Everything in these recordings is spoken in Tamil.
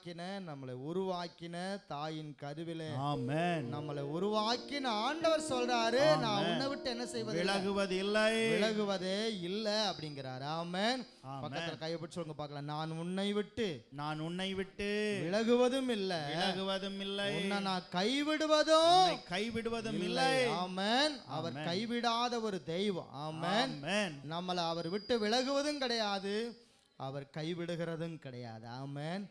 நம்மளை உருவாக்கின தாயின் கருவிலே ஆமென். நம்மளை உருவாக்கின ஆண்டவர் சொல்றாரு, நான் உன்னை விட்டு என்ன செய்வது, விலகுவதே இல்லை அப்படிங்கிறாரு. ஆமென். பக்கத்துல கையை பிடிச்சு சொல்லுங்க பார்க்கலாம். நான் உன்னை விட்டு விலகுவதும் இல்லை, உன்னை நான் கைவிடுவதும் இல்லை. ஆமென். அவர் கைவிடாத ஒரு தெய்வம். ஆமென். நம்மளை அவர் விட்டு விலகுவதும் கிடையாது, அவர் கைவிடுகிறதும் கிடையாது. ஆமென்.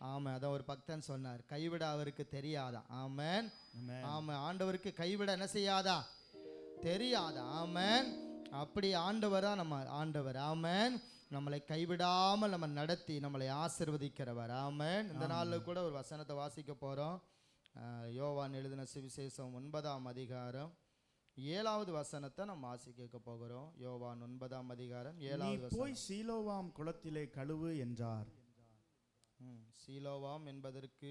ஆமாம், அதான் ஒரு பக்தன் சொன்னார், கைவிட அவருக்கு தெரியாதா. ஆமென். ஆமாம், ஆண்டவருக்கு கைவிட என்ன செய்யாதா, தெரியாதா. ஆமென். அப்படி ஆண்டவரா நம்ம ஆண்டவர். ஆமென். நம்மளை கைவிடாமல் நம்ம நடத்தி நம்மளை ஆசீர்வதிக்கிறவர். ஆமென். இந்த நாளில் கூட ஒரு வசனத்தை வாசிக்க போகிறோம். யோவான் எழுதின சுவிசேஷம் 9ஆம் அதிகாரம் 7வது வசனத்தை நம்ம வாசிக்க போகிறோம். யோவான் 9ஆம் அதிகாரம் 7வது வசனம். போய் சீலோவாம் குளத்திலே கழுவு என்றார். சீலோவாம் என்பதற்கு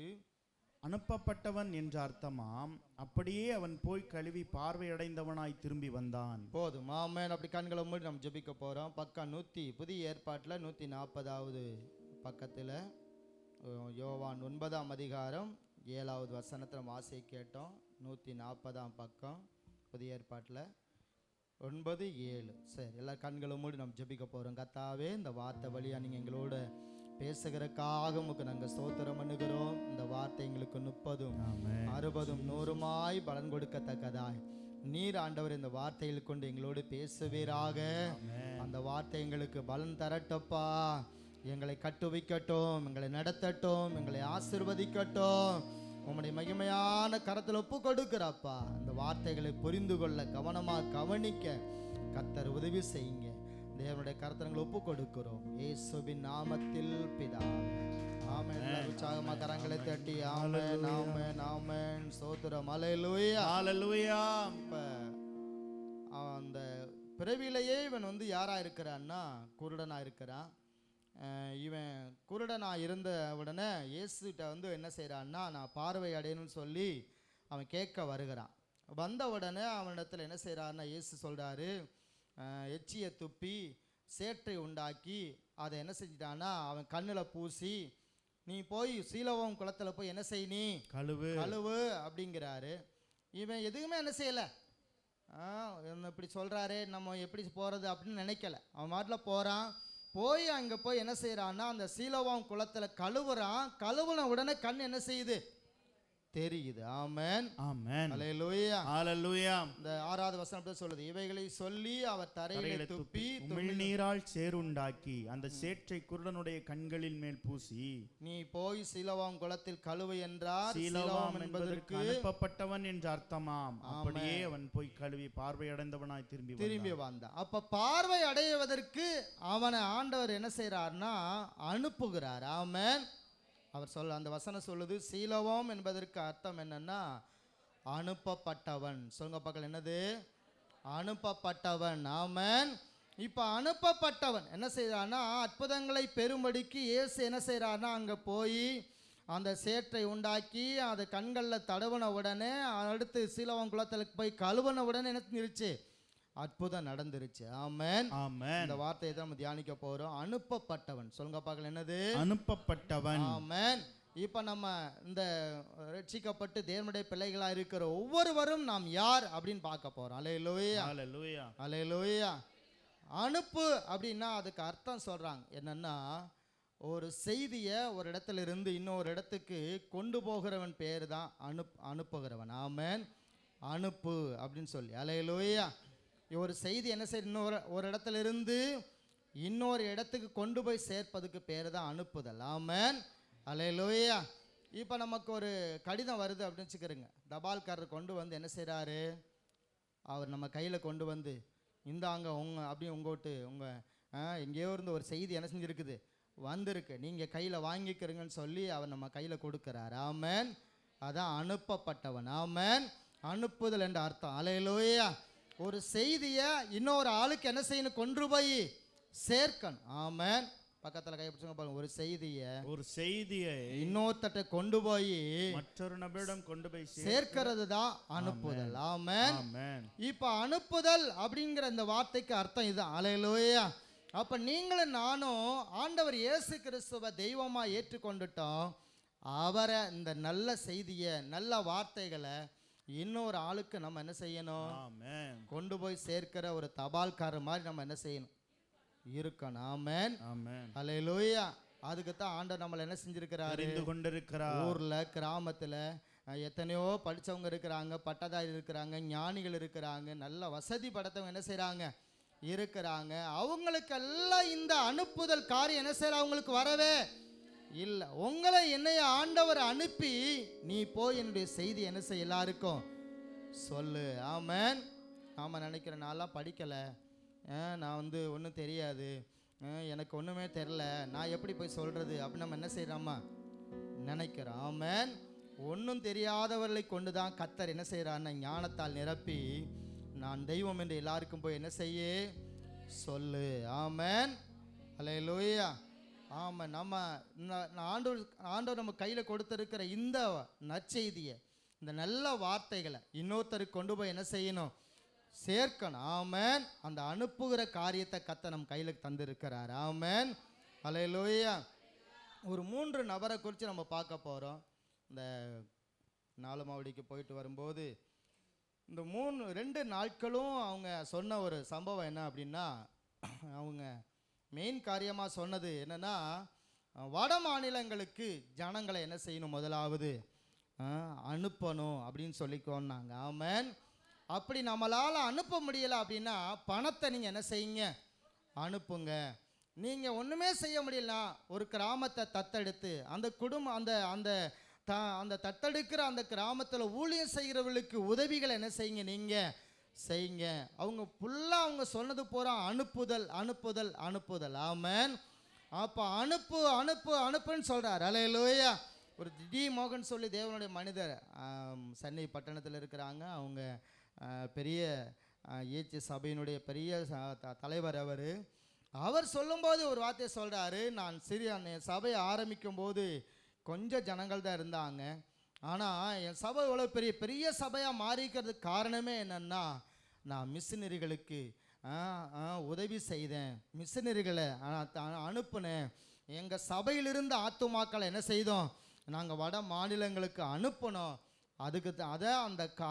அனுப்பப்பட்டவன் என்ற அர்த்தமாம். அப்படியே அவன் போய் கழுவி பார்வையடைந்தவனாய் திரும்பி வந்தான். போதும். ஆமென். அப்படி கண்களை மூடி நம்ம ஜெபிக்க போகிறோம். பக்கம் 100 புதிய ஏற்பாட்டில் 140வது பக்கத்தில் யோவான் 9ஆம் அதிகாரம் 7வது வசனத்தை நம்ம வாசிக்க கேட்டோம். 140ஆம் பக்கம் புதிய ஏற்பாட்டில் 9:7. சரி, எல்லா கண்களும் மூடி நம்ம ஜெபிக்க போகிறோம். கர்த்தாவே, இந்த வார்த்தை வழியாக நீங்கள் எங்களோட பேசுகிறக்காக உங்களுக்கு நாங்கள் ஸ்தோத்திரம் பண்ணுகிறோம். இந்த வார்த்தை எங்களுக்கு 30, 60, 100 பலன் கொடுக்கத்தக்கதாய் நீர் ஆண்டவர் இந்த வார்த்தையில் கொண்டு எங்களோடு பேசுவீராக. அந்த வார்த்தை எங்களுக்கு பலன் தரட்டப்பா, எங்களை கட்டுவிக்கட்டும், எங்களை நடத்தட்டும், எங்களை ஆசீர்வதிக்கட்டும். உம்முடைய மகிமையான கரத்தில் ஒப்பு கொடுக்கிறப்பா. அந்த வார்த்தைகளை புரிந்து கொள்ள கவனமாக கவனிக்க கர்த்தர் உதவி செய்யுங்க. தேவனுடைய கரத்தங்களை ஒப்பு கொடுக்கிறோம் இயேசுவின் நாமத்தில் பிதாவே. ஆமென். உற்சாகமா கரங்களை தட்டி ஆமென், ஆமென், ஆமென். ஸ்தோத்திரம். ஹல்லேலூயா, ஹல்லேலூயா. இப்ப அந்த பிறவிலேயே இவன் வந்து யாரா இருக்கிறான்னா குருடனா இருக்கிறான். இவன் குருடனா இருந்த உடனே இயேசுகிட்ட வந்து என்ன செய்கிறான்னா, நான் பார்வை அடையணும்னு சொல்லி அவன் கேட்க வருகிறான். வந்த உடனே அவனிடத்தில் என்ன செய்கிறான்னா, இயேசு சொல்கிறாரு, எச்சியை துப்பி சேற்றை உண்டாக்கி அதை என்ன செஞ்சிட்டான்னா அவன் கண்ணில் பூசி, நீ போய் சீலோவாம் குளத்தில் போய் என்ன செய், நீ கழுவு அப்படிங்கிறாரு. இவன் எதுவுமே என்ன செய்யலை. இப்படி சொல்கிறாரு, நம்ம எப்படி போகிறது அப்படின்னு நினைக்கல. அவன் மாட்டில் போகிறான். போய் அங்கே போய் என்ன செய்கிறான்னா அந்த சீலோவாம் குளத்தில் கழுவுறான். கழுவுன உடனே கண் என்ன செய்யுது, தெரியுது. ஆமென், ஆமென். ஹல்லேலூயா, ஹல்லேலூயா. இந்த 6வது வசனம் சொல்லுது, இவைகளை சொல்லி அவர் தரையிலே துப்பி உமிழ்நீரால் சேறுண்டாக்கி அந்த சேற்றை குருடனுடைய கண்களின் மேல் பூசி, நீ போய் சீலோவாம் குளத்தில் கழுவு என்றார். சீலோவாம் என்பதற்கு அனுப்பப்பட்டவன் என்று அர்த்தமாம். அப்படியே அவன் போய் கழுவி பார்வையடைந்தவனாய் திரும்பி வந்தான். அப்ப பார்வை அடைவதற்கு அவனை ஆண்டவர் என்ன செய்யறார்னா அனுப்புகிறார். ஆமென். அவர் அந்த வசனம் சொல்லுது, சீலோவாம் என்பதற்கு அர்த்தம் என்னன்னா அனுப்பப்பட்டவன். சொல்லுங்க பக்கத்தில், என்னது, அனுப்பப்பட்டவன். ஆமென். இப்போ அனுப்பப்பட்டவன் என்ன செய்யறான்னா அற்புதங்களை பெறும்படிக்கு இயேசு என்ன செய்யறாருன்னா அங்கே போய் அந்த சேற்றை உண்டாக்கி அதை கண்களில் தடவின உடனே அடுத்து சீலோவாம் குளத்தில் போய் கழுவின உடனே என்ன நிறுச்சு, அற்புதம் நடந்துருச்சு. ஆமென், ஆமென். இந்த வார்த்தையை தான் நம்ம தியானிக்க போறோம். அனுப்பப்பட்டவன். சொல்லுங்க பார்க்கலாம், என்னது, அனுப்பப்பட்டவன். ஆமென். இப்போ நம்ம இந்த ரட்சிக்கப்பட்டு தேவனுடைய பிள்ளைகளா இருக்கிற ஒவ்வொருவரும் நாம் யார் அப்படின்னு பார்க்க போறோம். அல்லேலூயா, அல்லேலூயா, அல்லேலூயா. அனுப்பு அப்படின்னா அதுக்கு அர்த்தம் சொல்றாங்க என்னன்னா, ஒரு செய்தியை ஒரு இடத்துல இருந்து இன்னொரு இடத்துக்கு கொண்டு போகிறவன் பேர் தான் அனுப்புகிறவன். ஆமென். அனுப்பு அப்படின்னு சொல்லி. அல்லேலூயா. ஒரு செய்தி என்ன செய்ய, ஒரு இடத்துல இருந்து இன்னொரு இடத்துக்கு கொண்டு போய் சேர்ப்பதுக்கு பேர் தான் அனுப்புதல். ஆமென், அல்லேலூயா. இப்போ நமக்கு ஒரு கடிதம் வருது அப்படின்னு வச்சுக்கிறோங்க. தபால்காரர் கொண்டு வந்து என்ன செய்கிறாரு, அவர் நம்ம கையில் கொண்டு வந்து இந்தாங்க அப்படி எங்கேயோ இருந்து ஒரு செய்தி என்ன செஞ்சுருக்குது, வந்திருக்கு, நீங்கள் கையில் வாங்கிக்கிறீங்கன்னு சொல்லி அவர் நம்ம கையில் கொடுக்குறாரு. ஆமென். அதான் அனுப்பப்பட்டவன். ஆமென். அனுப்புதல் என்ற அர்த்தம். அல்லேலூயா. ஒரு செய்தியை இன்னொரு ஆளுக்கு என்ன செய்யணும், கொண்டு போய் சேர்க்கணும். ஆமென். பக்கத்தில் கைப்பிடிச்சுங்க பாருங்க. ஒரு செய்தியை இன்னொருத்தட்ட கொண்டு போய் மற்றொரு நபரிடம் கொண்டு போய் சேர்க்கிறது தான் அனுப்புதல். ஆமென். இப்போ அனுப்புதல் அப்படிங்கிற இந்த வார்த்தைக்கு அர்த்தம் இதுதான். அல்லேலூயா. அப்போ நீங்களும் நானும் ஆண்டவர் இயேசு கிறிஸ்துவை தெய்வமாக ஏற்றுக்கொண்டுட்டோம். அவரை இந்த நல்ல செய்தியை நல்ல வார்த்தைகளை இன்னொரு ஆளுக்கு நம்ம என்ன செய்யணும்? ஆமென். கொண்டு போய் சேர்க்கிற ஒரு தபால்காரர் மாதிரி நம்ம என்ன செய்யணும்? இருக்கணும். ஆமென். ஆமென். ஹல்லேலூயா. அதுக்கு தான் ஆண்டவர் நம்மளை என்ன செஞ்சிருக்கிறாரு? அறிந்து கொண்டிருக்கிறார். ஊர்ல கிராமத்துல எத்தனையோ படிச்சவங்க இருக்கிறாங்க, பட்டதாரி இருக்கிறாங்க, ஞானிகள் இருக்கிறாங்க, நல்ல வசதி படைத்தவங்க என்ன செய்றாங்க? இருக்கிறாங்க. அவங்களுக்கெல்லாம் இந்த அனுப்புதல் காரியம் என்ன செய்யற? அவங்களுக்கு வரவே இல்லை. உங்களை என்னைய ஆண்டவர் அனுப்பி நீ போய் என்னுடைய செய்தி என்ன செய்ய எல்லாருக்கும் சொல்லு. ஆமென். நாம நினைக்கிறேன், நான்லாம் படிக்கலை, நான் வந்து ஒன்றும் தெரியாது, எனக்கு ஒன்றுமே தெரில, நான் எப்படி போய் சொல்கிறது அப்படின்னு நம்ம என்ன செய்கிறோமா நினைக்கிறோம். ஆமென். ஒன்றும் தெரியாதவர்களை கொண்டு தான் கர்த்தர் என்ன செய்கிறான்னு ஞானத்தால் நிரப்பி நான் தெய்வம் என்று எல்லாருக்கும் போய் என்ன செய்ய சொல்லு. ஆமென். ஹல்லேலூயா. ஆமாம். நம்ம ஆண்டவர் நம்ம கையில் கொடுத்துருக்கிற இந்த நற்செய்தியை, இந்த நல்ல வார்த்தைகளை இன்னொருத்தருக்கு கொண்டு போய் என்ன செய்யணும்? சேர்க்கணும். ஆமென். அந்த அனுப்புகிற காரியத்தை கர்த்தர் நம்ம கையில் தந்திருக்கிறார். ஆமென். ஹல்லேலூயா. ஒரு 3 நபரை குறித்து நம்ம பார்க்க போகிறோம். இந்த நாலுமாவடிக்கு போயிட்டு வரும்போது இந்த 2 நாட்களும் அவங்க சொன்ன ஒரு சம்பவம் என்ன அப்படின்னா, அவங்க மெயின் காரியமாக சொன்னது என்னென்னா, வட மாநிலங்களுக்கு ஜனங்களை என்ன செய்யணும்? முதலாவது அனுப்பணும் அப்படின்னு சொல்லிக்கோன்னாங்க. ஆமென். அப்படி நம்மளால் அனுப்ப முடியலை அப்படின்னா பணத்தை நீங்கள் என்ன செய்யுங்க? அனுப்புங்க. நீங்கள் ஒன்றுமே செய்ய முடியலனா ஒரு கிராமத்தை தத்தெடுத்து அந்த குடும்பம் அந்த தத்தெடுக்கிற அந்த கிராமத்தில் ஊழியம் செய்கிறவர்களுக்கு உதவிகளை என்ன செய்யுங்க? நீங்கள் செய்யுங்க. அவங்க ஃபுல்லாக அவங்க சொன்னது பூரா அனுப்புதல் அனுப்புதல் அனுப்புதல். ஆமென். அப்போ அனுப்புன்னு சொல்கிறார். ஹல்லேலூயா. ஒரு டி மோகன் சொல்லி தேவனுடைய மனிதர் சென்னை பட்டணத்தில் இருக்கிறாங்க. அவங்க பெரிய ஏச்சி சபையினுடைய பெரிய தலைவர். அவர் சொல்லும்போது ஒரு வார்த்தையை சொல்கிறாரு, நான் என் சபையை ஆரம்பிக்கும் போது கொஞ்சம் ஜனங்கள் தான் இருந்தாங்க, ஆனால் என் சபை இவ்வளோ பெரிய பெரிய சபையாக மாறிக்கிறதுக்கு காரணமே என்னென்னா, நான் மிஷினரிகளுக்கு உதவி செய்தேன், மிஷினரிகளை அனுப்புனேன். எங்கள் சபையிலிருந்து ஆத்துமாக்களை என்ன செய்தோம்? நாங்கள் வட மாநிலங்களுக்கு அனுப்பணும். அதுக்கு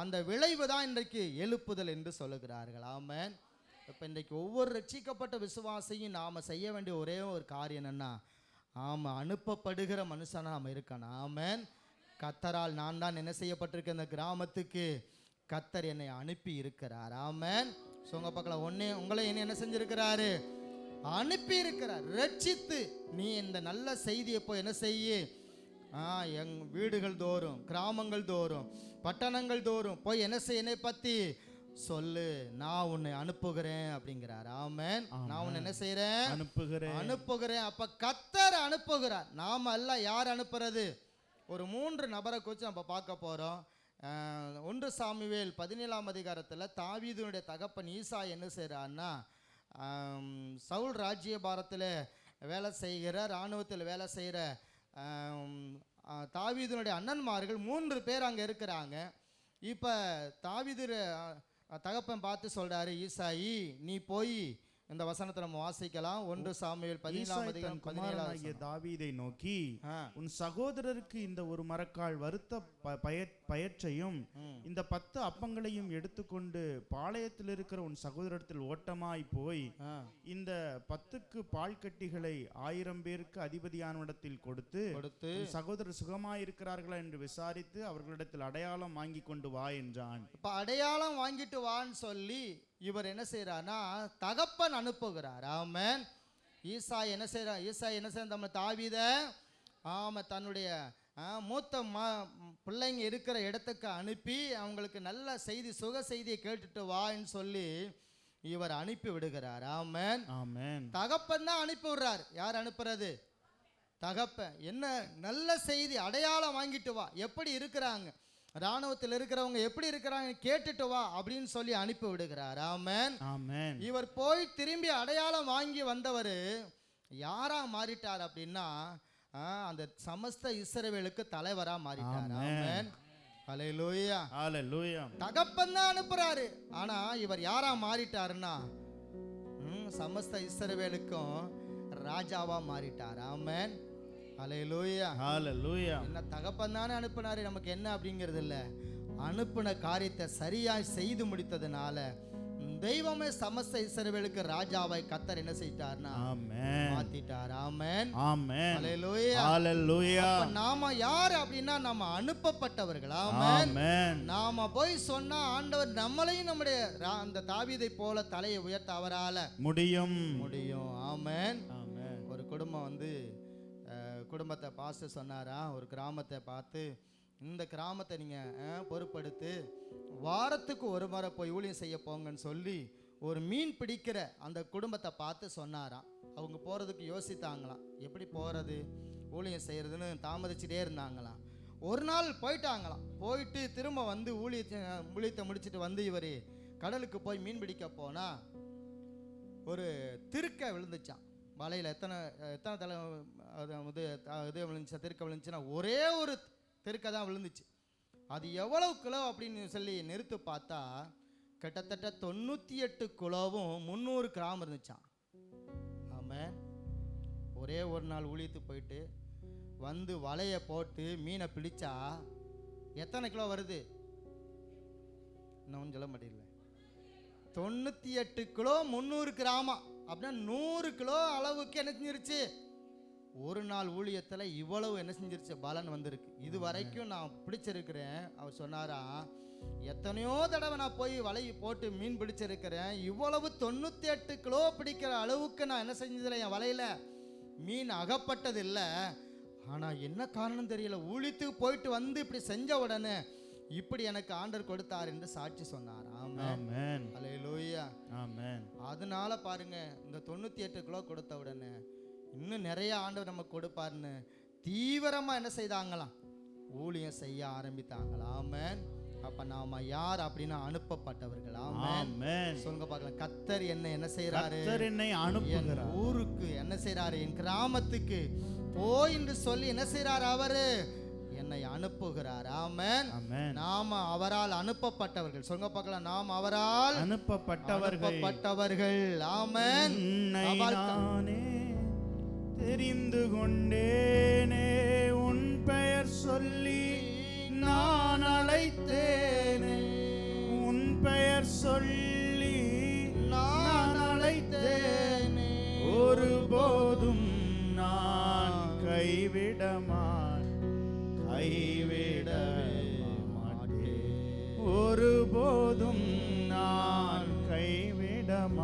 அந்த விளைவு தான் இன்றைக்கு எழுப்புதல் என்று சொல்லுகிறார்கள். ஆமென். இப்போ இன்றைக்கு ஒவ்வொரு ரட்சிக்கப்பட்ட விசுவாசியும் நாம் செய்ய வேண்டிய ஒரே ஒரு காரியம் என்னென்னா, ஆமாம், அனுப்பப்படுகிற மனுஷனாக நாம் இருக்கணும். ஆமென். கர்த்தரால் நான் தான் என்ன செய்யப்பட்டிருக்க இந்த கிராமத்துக்கு கர்த்தர் என்னை அனுப்பி இருக்கிறார். ஆமென். ஸோ உங்கள் பக்கம் உங்களை என்ன செஞ்சிருக்கிறாரு? அனுப்பி இருக்கிறார். ரட்சித்து நீ இந்த நல்ல செய்தியை போய் என்ன செய்ய? எங் வீடுகள் தோறும், கிராமங்கள் தோறும், பட்டணங்கள் தோறும் போய் என்ன செய்ய? என்னை பற்றி சொல்லு, நான் உன்னை அனுப்புகிறேன் அப்படிங்கிறார். ஆமென். நான் உன்னை என்ன செய்கிறேன்? அனுப்புகிறேன். அப்போ கர்த்தர் அனுப்புகிறார். நாம் அல்ல. யார் அனுப்புறது? ஒரு 3 நபரை குறித்து நம்ம பார்க்க போகிறோம். 1 சாமுவேல் 17ஆம் அதிகாரத்தில் தாவீதுனுடைய தகப்பன் ஈசா என்ன செய்கிறான்னா, சவுல் ராஜ்யபாரத்தில் வேலை செய்கிற, இராணுவத்தில் வேலை செய்கிற தாவீதுனுடைய அண்ணன்மார்கள் 3 பேர் அங்கே இருக்கிறாங்க. இப்போ தாவீது தகப்பன் பார்த்து சொல்கிறாரு, ஈசாயி நீ போய் இந்த வசனத்தை நம்ம வாசிக்கலாம். 1 சாமுவேல் 17ஆம் அதிகாரம் 17 தாவீதை நோக்கி, உன் சகோதரருக்கு இந்த ஒரு மரக்கால் வறுத்த பயற்றையும் இந்த 10 அப்பங்களையும் எடுத்துக்கொண்டு பாளையத்தில் இருக்கிற உன் சகோதரத்தில் ஓட்டமாய் போய் இந்த 10க்கு பால் கட்டிகளை 1000 பேருக்கு அதிபதியானவிடத்தில் கொடுத்து சகோதரர் சுகமாயிருக்கிறார்களா என்று விசாரித்து அவர்களிடத்தில் அடையாளம் வாங்கி கொண்டு வா என்றான். இப்ப அடையாளம் வாங்கிட்டு வான்னு சொல்லி இவர் என்ன செய்யறாருன்னா தகப்பன் அனுப்புகிறார். ஆமென். ஈசா என்ன செய்யற நம்ம தாவீத தன்னுடைய மூத்த பிள்ளைங்க இருக்கிற இடத்துக்கு அனுப்பி அவங்களுக்கு நல்ல செய்தி, சுக செய்தியை கேட்டுட்டு வான்னு சொல்லி இவர் அனுப்பி விடுகிறார். ஆமென். ஆமென். தகப்பன் தான் அனுப்பி விடுறார். யார் அனுப்புறது? தகப்பன். என்ன நல்ல செய்தி, அடையாளம் வாங்கிட்டு வா, எப்படி இருக்கிறாங்க, இராணுவத்தில் இருக்கிறவங்க எப்படி இருக்கிறாங்க கேட்டுட்டு வா அப்படின்னு சொல்லி அனுப்பி விடுகிறார். ஆமென். ஆமென். இவர் போய் திரும்பி அடையாளம் வாங்கி வந்தவர் யாரா மாறிட்டார் அப்படின்னா அந்த சமஸ்த இஸ்ரவேலுக்கு தலைவரா மாறிட்டார். ஆமென். ஹல்லேலூயா. ஹல்லேலூயா. தகப்பன் தான் அனுப்புறாரு. ஆனா இவர் யாரா மாறிட்டாருன்னா சமஸ்த இஸ்ரவேலுக்கும் ராஜாவா மாறிட்டார். ஆமென். ஹல்லேலூயா. ஹalleluya. என்ன தகப்பன் தானே அனுப்புனாரு, நமக்கு என்ன அப்படிங்கிறது இல்ல. அனுப்புன காரியத்தை சரியாய் செய்து முடித்ததுனால தெய்வமே சமஸ்த இஸ்ரவேலுக்கு ராஜாவை கர்த்தர் என்ன செய்தார்னா ஆமென். மாத்திட்டார். ஆமென். ஆமென். ஹல்லேலூயா. ஹalleluya. அப்ப நாம யார் அப்படின்னா நம்ம அனுப்பப்பட்டவர்கள். ஆமென். ஆமென். நாம போய் சொன்னா ஆண்டவர் நம்மளையும் நம்முடைய அந்த தாவீதை போல தலையை உயர்த்த அவரால முடியும். ஆமென். ஆமென். ஒரு குடும்பம் வந்து குடும்பத்தை பார்த்து சொன்னாரா, ஒரு கிராமத்தை பார்த்து, இந்த கிராமத்தை நீங்கள் பொறுப்படுத்து, வாரத்துக்கு ஒரு முறை போய் ஊழியம் செய்ய போங்கன்னு சொல்லி ஒரு மீன் பிடிக்கிற அந்த குடும்பத்தை பார்த்து சொன்னாராம். அவங்க போகிறதுக்கு யோசித்தாங்களாம், எப்படி போகிறது ஊழியம் செய்கிறதுன்னு தாமதிச்சுட்டே இருந்தாங்களாம். ஒரு நாள் போயிட்டாங்களாம். போயிட்டு திரும்ப வந்து ஊழியத்தை முடிச்சுட்டு வந்து இவர் கடலுக்கு போய் மீன் பிடிக்க போனால் ஒரு திருக்க விழுந்துச்சான் வலையில். எத்தனை தலை இது விழுந்துச்சா, திருக்க விழுந்துச்சுன்னா ஒரே ஒரு திருக்க தான் விழுந்துச்சு. அது எவ்வளவு கிலோ அப்படின்னு சொல்லி நிறுத்து பார்த்தா கிட்டத்தட்ட 98 கிலோவும் 300 கிராம் இருந்துச்சான். ஆமாம். ஒரே ஒரு நாள் ஊழியத்து போயிட்டு வந்து வலையை போட்டு மீனை பிடிச்சா எத்தனை கிலோ வருது? இன்னும் சொல்ல முடியல. 98 கிலோ 300 கிராமா, அப்படின்னா 100 கிலோ அளவுக்கு என்ன செஞ்சிருச்சு? ஒரு நாள் ஊழியத்தில் இவ்வளவு என்ன செஞ்சிருச்சு? பலன் வந்திருக்கு. இது வரைக்கும் நான் பிடிச்சிருக்கிறேன். அவர் சொன்னாரா, எத்தனையோ தடவை நான் போய் வலையை போட்டு மீன் பிடிச்சிருக்கிறேன், இவ்வளவு 98 கிலோ பிடிக்கிற அளவுக்கு நான் என்ன செஞ்சதில்லை, என் வலையில் மீன் அகப்பட்டது இல்லை. ஆனால் என்ன காரணம் தெரியல, ஊழியத்துக்கு போயிட்டு வந்து இப்படி செஞ்ச உடனே இப்படி எனக்கு ஆண்டவர் கொடுத்தார் என்று சாட்சி சொன்னார். ஆமென். ஹல்லேலூயா. ஆமென். அதனால பாருங்க, இந்த 98 கிலோ கொடுத்த உடனே இன்னும் நிறைய ஆண்டவர் நமக்கு கொடுப்பாருன்னு தீவிரமா என்ன செய்தாங்களாம்? ஊழியம் செய்ய ஆரம்பித்தாங்களா. ஆமென். அப்ப நாம யார் அப்படின்னா அனுப்பப்பட்டவர்கள். ஆமென். சொல்லுங்க பார்க்கலாம். கர்த்தர் என்ன செய்யறாரு? கர்த்தர் என்னை அனுப்புகிறார். ஊருக்கு என்ன செய்யறாரு? என் கிராமத்துக்கு போய் என்று சொல்லி என்ன செய்யறாரு? அவரு என்னை அனுப்புகிறார். ஆமென். நாம அவரால் அனுப்பப்பட்டவர்கள். சொல்லுங்க பார்க்கலாம். நாம் அவரால் அனுப்பப்பட்டவர்கள். ஆமென். நானே தெரிந்து கொண்டேனே, உன் பெயர் சொல்லி நான் அழைத்தேனே, உன் பெயர் சொல்லி நான் அழைத்தேனே, ஒருபோதும் நான் கைவிடவே மாட்டேன், ஒருபோதும் நான் கைவிடவே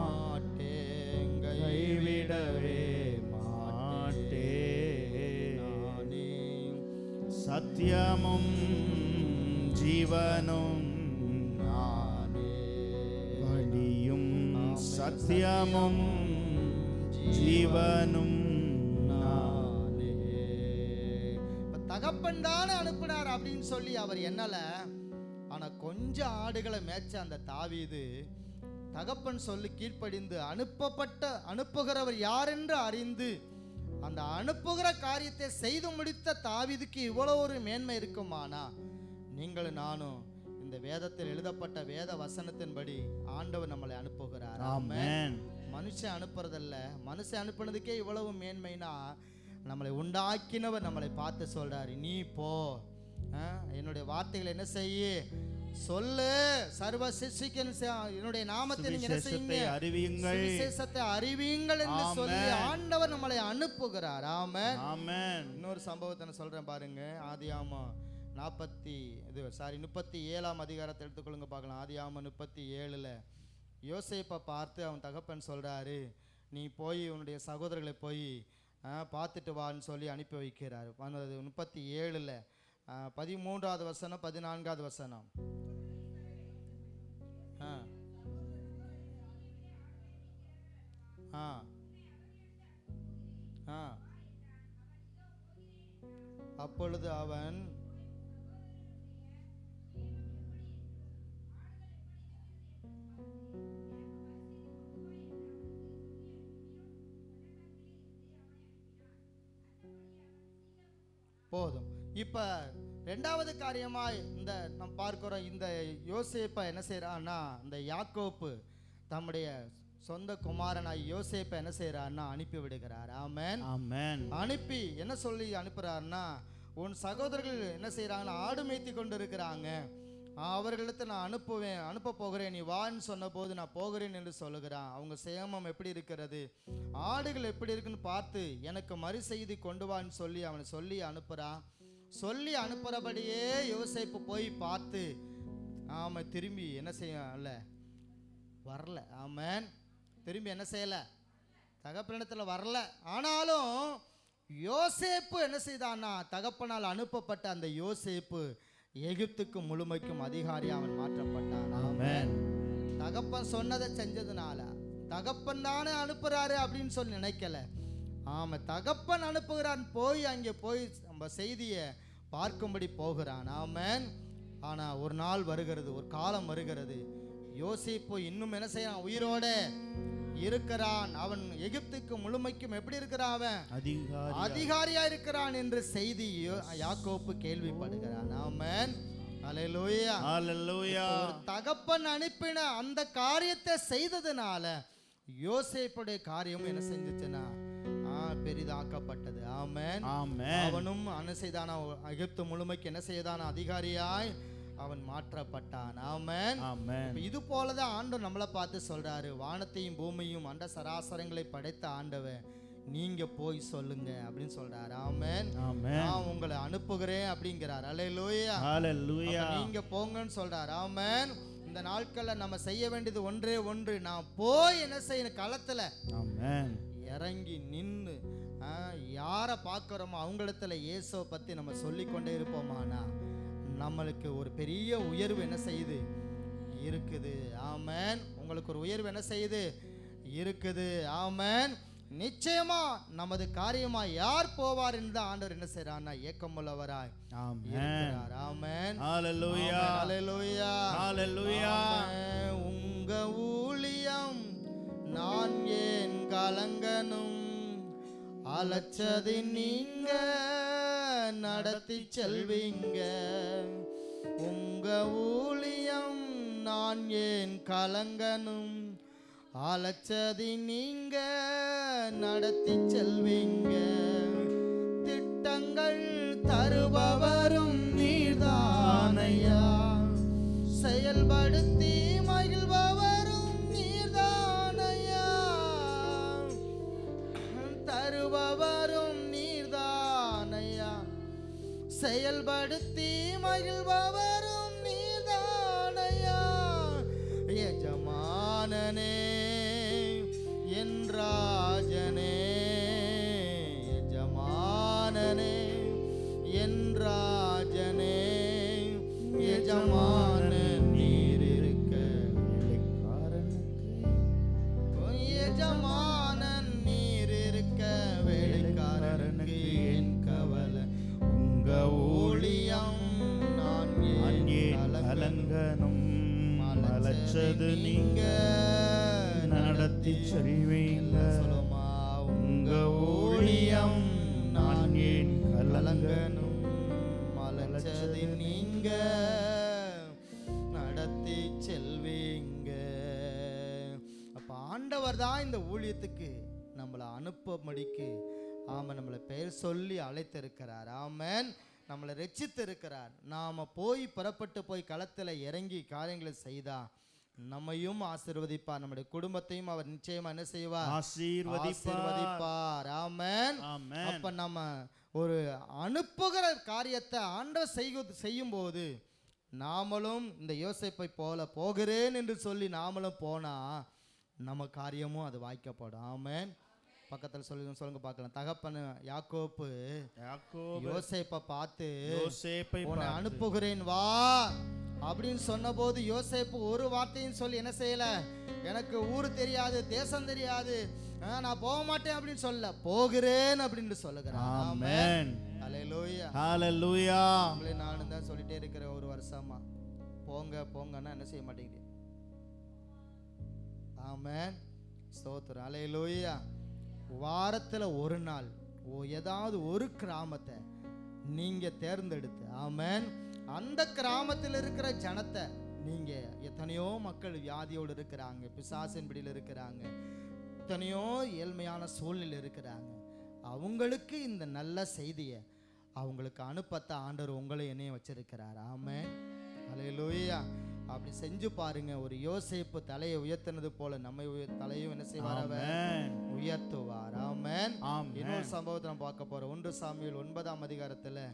சத்தியமும் ஜீவனும் நானே, வழியும் சத்தியமும் ஜீவனும் நானே. தகப்பன் தானே அனுப்பினார் அப்படின்னு சொல்லி அவர் என்னல. ஆனா கொஞ்சம் ஆடுகளை மேய்ச்ச அந்த தாவீது தகப்பன் சொல்லி கீழ்ப்படிந்து அனுப்புகிறவர் யார் என்று அறிந்து அந்த அனுப்புகிற காரியத்தை செய்து முடித்த தாவீதுக்கு இவ்வளவு ஒரு மேன்மை இருக்குமானா, நீங்களும் நானும் இந்த வேதத்தில் எழுதப்பட்ட வேத வசனத்தின்படி ஆண்டவர் நம்மளை அனுப்புகிறார். ஆமென். மனுஷன் அனுப்புறதல்ல. மனுஷன் அனுப்புனதுக்கே இவ்வளவு மேன்மைனா, நம்மளை உண்டாக்கினவர் நம்மளை பார்த்து சொல்றாரு, நீ போ, என்னுடைய வார்த்தைகளை என்ன செய்ய சொல்லு, சர்வ சிருஷ்டிக்கு என்னுடைய நாமத்தை நீங்க என்ன செய்யுங்க, சுவிசேஷத்தை அறிவியுங்கள் என்று சொல்லி ஆண்டவர் நம்மளை அனுப்புகிறார். ஆமென். ஆமென். இன்னொரு சம்பவத்தை சொல்றேன் பாருங்க. ஆதியாகமம் 37ஆம் அதிகாரத்தை எடுத்துக்கொள்ளுங்க பார்க்கலாம். ஆதியாகமம் 37ல் யோசேப்பை பார்த்து அவன் தகப்பன் சொல்றாரு, நீ போய் உன்னுடைய சகோதரர்களை போய் பார்த்துட்டு வான்னு சொல்லி அனுப்பி வைக்கிறார். 37ல் 13வது வசனம் 14வது வசனம். அப்பொழுது அவன் போதும். இப்ப ரெண்டாவது காரியமாய் இந்த நாம் பார்க்கிறோம், இந்த யோசேப்பை என்ன செய்யறான்னா, இந்த யாக்கோப்பு தம்முடைய சொந்த குமாரனாய் யோசேப்பை என்ன செய்யறாருன்னா அனுப்பி விடுகிறார். ஆமென். ஆமென். அனுப்பி என்ன சொல்லி அனுப்புறாருன்னா, உன் சகோதரர்கள் என்ன செய்யறாங்கன்னா ஆடு மேய்த்தி கொண்டு இருக்கிறாங்க, அவர்களிடத்தை நான் அனுப்ப போகிறேன், நீ வான்னு சொன்ன போது நான் போகிறேன் என்று சொல்லுகிறான். அவங்க சேமம் எப்படி இருக்கிறது, ஆடுகள் எப்படி இருக்குன்னு பார்த்து எனக்கு மறு செய்தி கொண்டு வான்னு சொல்லி அவனை சொல்லி அனுப்புறான். சொல்லி அனுப்புறபடியே யோசேப்பு போய் பார்த்து திரும்பி என்ன செய்யல, வரல. ஆமென். திரும்பி என்ன செய்யல, தகப்பனிடத்துல வரல. ஆனாலும் யோசேப்பு என்ன செய்தான்னா, தகப்பனால் அனுப்பப்பட்ட அந்த யோசேப்பு எகிப்துக்கு முழுமைக்கும் அதிகாரி அவன் மாற்றப்பட்டான். ஆமென். தகப்பன் சொன்னதை செஞ்சதுனால, தகப்பன் தானே அனுப்புறாரு அப்படின்னு சொல்லி நினைக்கல. ஆமா, தகப்பன் அனுப்புகிறான். போய் அங்கே போய் நம்ம செய்தியை பார்க்கும்படி போகிறான். ஆமென். ஆனா ஒரு நாள் வருகிறது, ஒரு காலம் வருகிறது, யோசேப்பு இன்னும் என்ன செய்யறான், உயிரோட இருக்கிறான். அவன் எகிப்துக்கு முழுமைக்கும் எப்படி இருக்கிறான், அவன் அதிகாரியா இருக்கிறான் என்று செய்தி யாக்கோப்பு கேள்விப்படுகிறான். ஆமென். அல்லேலூயா. அல்லேலூயா. தகப்பன் அனுப்பின அந்த காரியத்தை செய்ததுனால யோசேப்புடைய காரியம் என்ன செஞ்சுச்சுன்னா பெரிதாக்கப்பட்டது. ஆமென். அவனும் என்ன செய்தானா, எகிப்து முழுமைக்கு என்ன செய்தானா அதிகாரியாய் அவன் மாற்றப்பட்டான். ஆமென். இது போலதான் ஆண்டவர் நம்மளை பார்த்து சொல்றாரு, வானத்தையும் பூமியும் அண்ட சராசரங்களை படைத்த ஆண்டவர் நீங்க போய் சொல்லுங்க அப்படின்னு சொல்றாரு. ஆமென். நான் உங்களை அனுப்புகிறேன் அப்படிங்கிறார். அல்லேலூயா. அல்லேலூயா. நீங்க போங்கன்னு சொல்றாரு. ஆமென். இந்த நாட்கள்ல நம்ம செய்ய வேண்டியது ஒன்றே ஒன்று, நான் போய் என்ன செய்யணும், களத்துல இறங்கி நின்று யாரை பார்க்கிறோமோ அவங்களிடத்துல இயேசுவை பத்தி நம்ம சொல்லிக்கொண்டே இருப்போமானா நம்மளுக்கு ஒரு பெரிய உயர்வு என்ன செய்யுது, இருக்குது. ஆமென். உங்களுக்கு ஒரு உயர்வு என்ன செய்யுது, இருக்குது. ஆமென். நிச்சயமா நமது காரியமா யார் போவார் என்று ஆண்டவர் என்ன செய்யறார், ஏக்கமுள்ளவராய் இருக்கிறார். ஆமென். ஹல்லேலூயா. ஹல்லேலூயா. ஹல்லேலூயா. உங்க ஊழியம் நான் ஏன் கலங்கனும், அலச்சது நீங்க நடத்தி செல்வீங்க. உங்க ஊழியம் நான் ஏன் கலங்கனும், அலச்சதி நீங்க நடத்தி செல்வீங்க. திட்டங்கள் தருபவரும் நீர்தானையா, செயல்படுத்தி மகிழ்பவரும் நீர்தானையா, தருபவரும் நீர்தானையா, செயல்படுத்தி மகிழ்பவரும் நீர்தானையா. எஜமானனே என் ராஜனே, எஜமானனே என் ராஜனே, எஜமானன் நீர் இருக்க எஜமானன் நீர் இருக்க வேலைக்காரனுக்கு என் கவலை. உங்க ஊழியம் நான் ஏன் கலங்கனும், அலச்சது நீங்க நடத்தி செல்வீங்க. சொல்லுமா, உங்க ஊழியம் நான் ஏன் கலங்கனும், அலச்சது நீங்க நடத்தி செல்வீங்க. அப்ப ஆண்டவர் தான் இந்த ஊழியத்துக்கு நம்மளை அனுப்பும்படிக்கு நம்மளை பெயர் சொல்லி அழைத்திருக்கிறார். ஆமென். நம்மளை ரட்சித்து இருக்கிறார். நாம போய் புறப்பட்டு போய் களத்தில் இறங்கி காரியங்களை செய்தா நம்மையும் ஆசீர்வதிப்பார், நம்முடைய குடும்பத்தையும் அவர் நிச்சயமா என்ன செய்வார், ஆசீர்வதிப்பார். ஆமென். அப்ப நம்ம ஒரு அனுப்புகிற காரியத்தை ஆண்டவர் செய்யும் போது நாமளும் இந்த யோசேப்பை போல போகிறேன் என்று சொல்லி நாமளும் போனா நம்ம காரியமும் அது வாய்க்கப்படும். ஆமென். பக்கத்துல சொல்லுங்க பார்க்கலாம். தகப்பன் யாக்கோப்பு யோசேப்பை பார்த்து உன்னை அனுப்புகிறேன் வா அப்படின்னு சொன்ன போது யோசேப்பு ஒரு வார்த்தையும் சொல்லி என்ன செய்யல, எனக்கு ஊரு தெரியாது, தேசம் தெரியாது, நான் போக மாட்டேன் அப்படின்னு சொல்ல, போகிறேன் அப்படின்னு சொல்லுகிறேன். ஆமென். ஹல்லேலூயா. ஹல்லேலூயா. நம்மளே நானும் தான் சொல்லிட்டே இருக்கிற ஒரு வருஷமா போங்க போங்கன்னா என்ன செய்ய மாட்டேங்குது. ஆமென். ஸ்தோத்திரம். ஹல்லேலூயா. வாரத்துல ஒரு நாள் ஏதாவது ஒரு கிராமத்தை நீங்க தேர்ந்தெடுத்து, ஆமென், அந்த கிராமத்தில் இருக்கிற ஜனத்தை நீங்க எத்தனையோ மக்கள் வியாதியோடு இருக்கிறாங்க, பிசாசின் பிடியில் இருக்கிறாங்க, எத்தனையோ ஏழ்மையான சூழ்நிலை இருக்கிறாங்க. அவங்களுக்கு இந்த நல்ல செய்தியை அவங்களுக்கு அனுப்பத்தான் ஆண்டவர் உங்களை என்னையும் வச்சிருக்கிறார். ஆமென், அல்லேலூயா. அப்படி செஞ்சு பாருங்க. ஒரு யோசேப்பு தலையை உயர்த்தினது போல நம்ம தலையும் என்ன செய்வார்? அவர் உயர்த்துவார். ஆமென். இன்னொரு சம்பவத்தை நம்ம பார்க்க போறோம். 1 சாமுவேல் 9ஆம் அதிகாரத்துல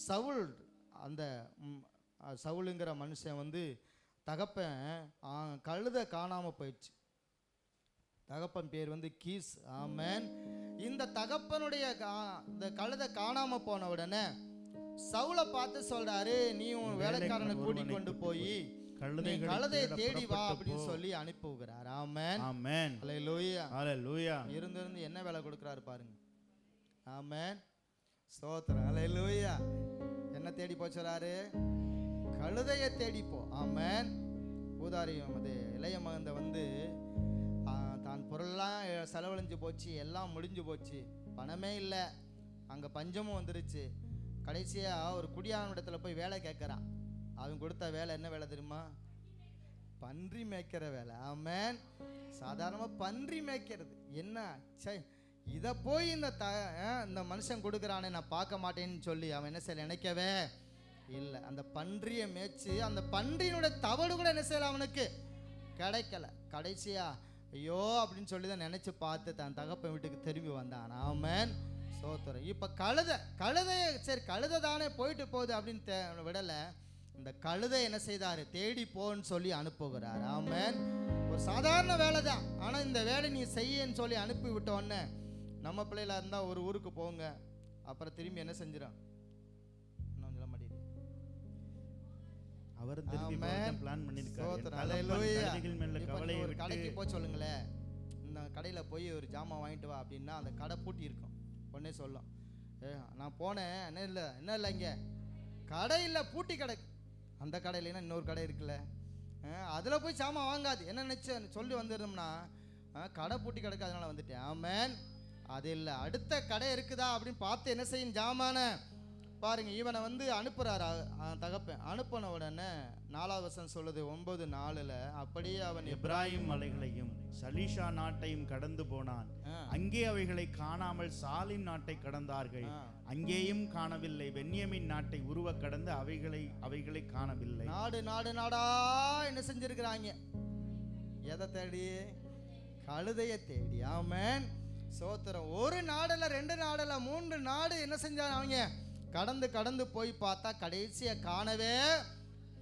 சவுல், அந்த சவுலுங்கிற மனுஷன் வந்து தகப்பன் கழுதை காணாம போயிடுச்சு. தகப்பன் பேர் வந்து கீஸ். ஆமென். இந்த தகப்பனுடைய இந்த கழுதை காணாம போன உடனே சவுலை பார்த்து சொல்றாரு, நீ உன் வேலைக்காரனை கூட்டிக் கொண்டு போய் கழுதையை தேடி வா அப்படின்னு சொல்லி அனுப்புகிறார். ஆமென், ஆமென், அல்லேலூயா, அல்லேலூயா. இருந்து என்ன வேலை கொடுக்கிறாரு பாருங்க. ஆமென், ஸ்தோத்திரம், அல்லேலூயா. என்ன தேடி போ சொல்றாரு? கழுதையை தேடி போ. ஆமென். ஊதாரியம் அது இளைய மகந்த வந்து தான் பொருள்லாம் செலவழிஞ்சு போச்சு, எல்லாம் முடிஞ்சு போச்சு, பணமே இல்லை, அங்கே பஞ்சமும் வந்துருச்சு. கடைசியாக ஒரு குடியான இடத்துல போய் வேலை கேட்குறான். அவன் கொடுத்த வேலை என்ன வேலை தெரியுமா? பன்றி மேய்க்கிற வேலை. ஆமென். சாதாரணமாக பன்றி மேய்க்கிறது என்ன, இதை போய் இந்த மனுஷன் கொடுக்குறானே நான் பார்க்க மாட்டேன்னு சொல்லி அவன் என்ன செய்யல, நினைக்கவே இல்லை. அந்த பன்றியை மேய்ச்சி அந்த பன்றியினுடைய தவடு கூட என்ன செய்யல, அவனுக்கு கிடைக்கல. கடைசியா ஐயோ அப்படின்னு சொல்லி தான் நினைச்சு பார்த்து தன் தகப்பன் வீட்டுக்கு திரும்பி வந்தான். ஆமென், சோத்திரம். இப்போ கழுதையை சரி கழுதை தானே போயிட்டு போகுது அப்படின்னு விடலை. இந்த கழுதை என்ன செய்தாரு? தேடி போன்னு சொல்லி அனுப்புகிறார். ஆமென். ஒரு சாதாரண வேலை தான், ஆனால் இந்த வேலை நீ செய்யன்னு சொல்லி அனுப்பி விட்டோன்னே நம்ம பிள்ளைகளா இருந்தால் ஒரு ஊருக்கு போங்க, அப்புறம் திரும்பி என்ன செஞ்சிடும்? அவர் திரும்பி பிளான் பண்ணிருக்காரு. ஒரு கடைக்கு போய் சொல்லுங்களேன், இந்த கடையில் போய் ஒரு ஜாமான் வாங்கிட்டு வா அப்படின்னா அந்த கடை பூட்டி இருக்கும். உடனே சொல்லும், நான் போனேன், என்ன இல்லை இங்கே கடை இல்லை, பூட்டி கடை. அந்த கடையிலன்னா இன்னொரு கடை இருக்குல்ல, அதில் போய் சாமான் வாங்காது. என்ன நினச்சி சொல்லி வந்துருந்தோம்னா கடை பூட்டி கிடக்கு, அதனால வந்துட்டேன். ஆமென். அது இல்லை, அடுத்த கடை இருக்குதா அப்படின்னு பார்த்து என்ன செய்யும், ஜாமான பாருங்க. இவனை வந்து அனுப்புறாரு தகப்பன். அனுப்பின உடனே 4வது வசனம் சொல்லுது 9:4, அப்படியே அவன் எப்ராயிம் மலைகளையும் சலீஷா நாட்டையும் கடந்து போனான். அங்கே அவைகளை காணாமல் சாலிம் நாட்டை கடந்தார்கள். அங்கேயும் காணவில்லை. பென்யமீன் நாட்டை உருவ கடந்து அவைகளை காணவில்லை. நாடா என்ன செஞ்சிருக்கிறாங்க? எதை தேடி? கழுதையை தேடி. ஆமென், சோத்திரம். ஒரு நாடுல 2 நாடுல 3 நாடு என்ன செஞ்சாங்க? அவங்க கடந்து போய் பார்த்தா கடைசியை காணவே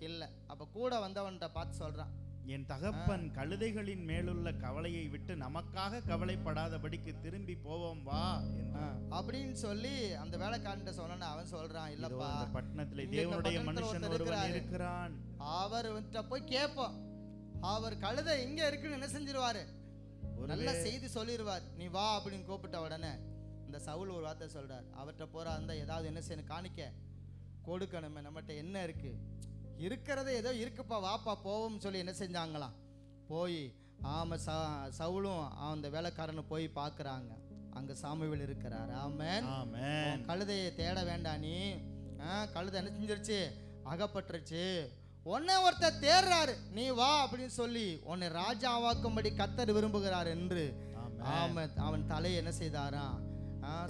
இல்லை. அப்ப கூட வந்தவன்கிட்ட பார்த்து சொல்றான், என் தகப்பன் கழுதைகளின் மேலுள்ள கவலையை விட்டு நமக்காக கவலைப்படாதபடிக்கு திரும்பி போவோம் வா அப்படின்னு சொல்லி அந்த வேலைக்காரன்ட்ட சொன்ன. அவன் சொல்றான், இல்லப்பா, பட்டணத்துல தேவனுடைய மனுஷன் ஒருவன் இருக்கிறான், அவர்கிட்ட போய் கேட்போம், அவர் கழுதை இங்க இருக்குன்னு என்ன செஞ்சிருவாரு, நல்ல செய்தி சொல்லிடுவார், நீ வா அப்படின்னு கூப்பிட்ட உடனே இந்த சவுல் ஒரு வார்த்தை சொல்றார், அவர்கிட்ட போறா இருந்தா ஏதாவது என்ன செய்யணும், காணிக்க கொடுக்கணுமே, நம்மகிட்ட என்ன இருக்கு, இருக்கிறத ஏதோ இருக்குப்பா, வாப்பா போவோம்னு சொல்லி என்ன செஞ்சாங்களாம், போய் சவுலும் அந்த வேலைக்காரனு போய் பார்க்குறாங்க. அங்க சாமுவேல் இருக்கிறார். ஆமென். கழுதையை தேட வேண்டாம் நீ, கழுதை என்ன செஞ்சிருச்சு, அகப்பட்டுருச்சு, உன்னை ஒருத்தர் தேடுறாரு, நீ வா அப்படின்னு சொல்லி உன்னை ராஜாவாக்கும்படி கர்த்தர் விரும்புகிறார் என்று. அவன் தலையை என்ன செய்தாராம்,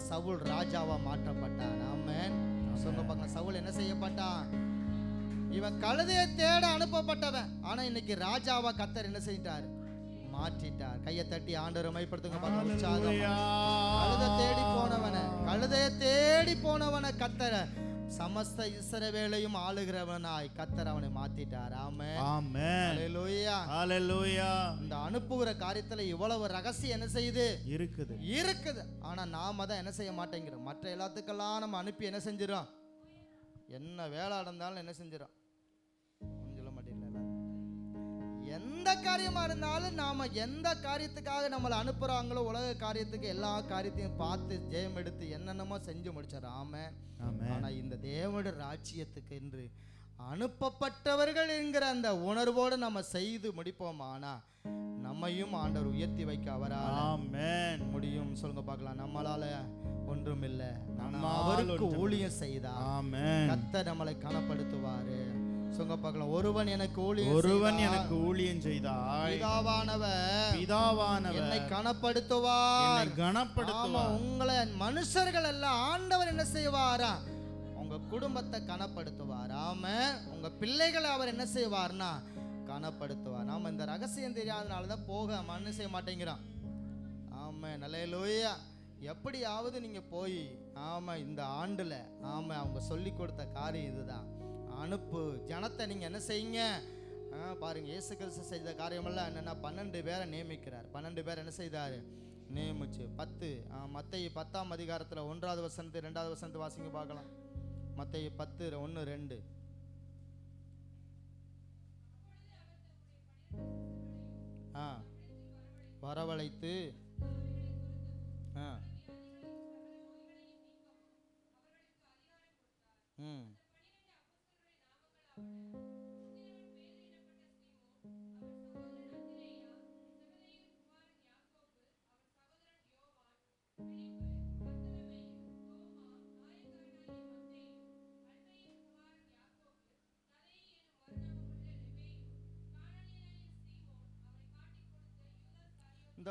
சவுல் ராஜாவா மாற்றப்பட்டான். ஆமென். சொல்ல பார்க்கலாம், சவுல் என்ன செய்யப்பட்டான், இவன் கழுதையை தேட அனுப்பப்பட்டவன், ஆனா இன்னைக்கு ராஜாவா கர்த்தர் என்ன செஞ்சிட்டார், மாற்றிட்டார். கையை தட்டி ஆண்டவரை மைப்படுத்துங்க. கழுதையை தேடி போனவனை கர்த்தர் சமஸ்த இஸ்ரவேலையும் ஆளுகிறவனாய் கர்த்தர் அவனை மாத்திட்டார். ஆமென். ஹல்லேலூயா, ஹல்லேலூயா. இந்த அனுப்புகிற காரியத்துல இவ்வளவு ரகசியம் என்ன செய்யுது, இருக்குது. ஆனா நாம தான் என்ன செய்ய மாட்டேங்கிறோம். மற்ற எல்லாத்துக்கெல்லாம் நம்ம அனுப்பி என்ன செஞ்சிடும், என்ன வேலை நடந்தாலும் என்ன செஞ்சிடும், சொல்ல மாட்டேங்கல. எந்த காரியமா இருந்தாலும் நாம எந்த காரியத்துக்காக நம்மளை அனுப்புறாங்களோ உலக காரியத்துக்கு எல்லா காரியத்தையும் பார்த்து ஜெயம் எடுத்து என்னென்னமோ செஞ்சு முடிச்சிடறோம். ஆமென். ஆனா இந்த தேவனுடைய ராஜ்யத்துக்கு என்று அனுப்பப்பட்டவர்கள் என்கிற அந்த உணர்வோடு நம்ம செய்து முடிப்போம். ஆனா நம்மையும் ஆண்டவர் உயர்த்தி வைக்க அவரால் முடியும். சொல்லுங்க பார்க்கலாம், நம்மளால ஒன்றும் இல்லை, அவருக்கு ஊழியம் செய்தா கர்த்தர் நம்மளை கனப்படுத்துவாரு. சொல்லுங்க பார்க்கலாம். ஒருவன் எனக்கு ஊழியம் செய்தால் பிதாவானவர் என்னை கனப்படுத்துவார். உங்களை மனுஷர்கள் எல்லாம் ஆண்டவர் என்ன செய்வாரா? உங்க குடும்பத்தை கனப்படுத்துவார். உங்க பிள்ளைகளை அவர் என்ன செய்வார்னா கனப்படுத்துவார். நாம இந்த ரகசியம் தெரியாதனாலதான் போக மண்ணு செய்ய மாட்டேங்கிறான். நல்லேலூயா. எப்படியாவது நீங்க போய் இந்த ஆண்டுல அவங்க சொல்லி கொடுத்த காரியம் இதுதான். அனுப்பு ஜனத்தை. நீங்க என்ன செய்யுங்க பாருங்க. இயேசு கிறிஸ்து செய்த காரியமெல்லாம் என்னன்னா 12 பேரை நியமிக்கிறார். 12 பேர் என்ன செய்தாரு? நியமிச்சு 10 மத்தேயு 10ஆம் அதிகாரத்துல 1வது வசனத்து 2வது வசனத்து வாசிங்க பார்க்கலாம். மத்தேயு 10:1-2. வரவழைத்து இந்த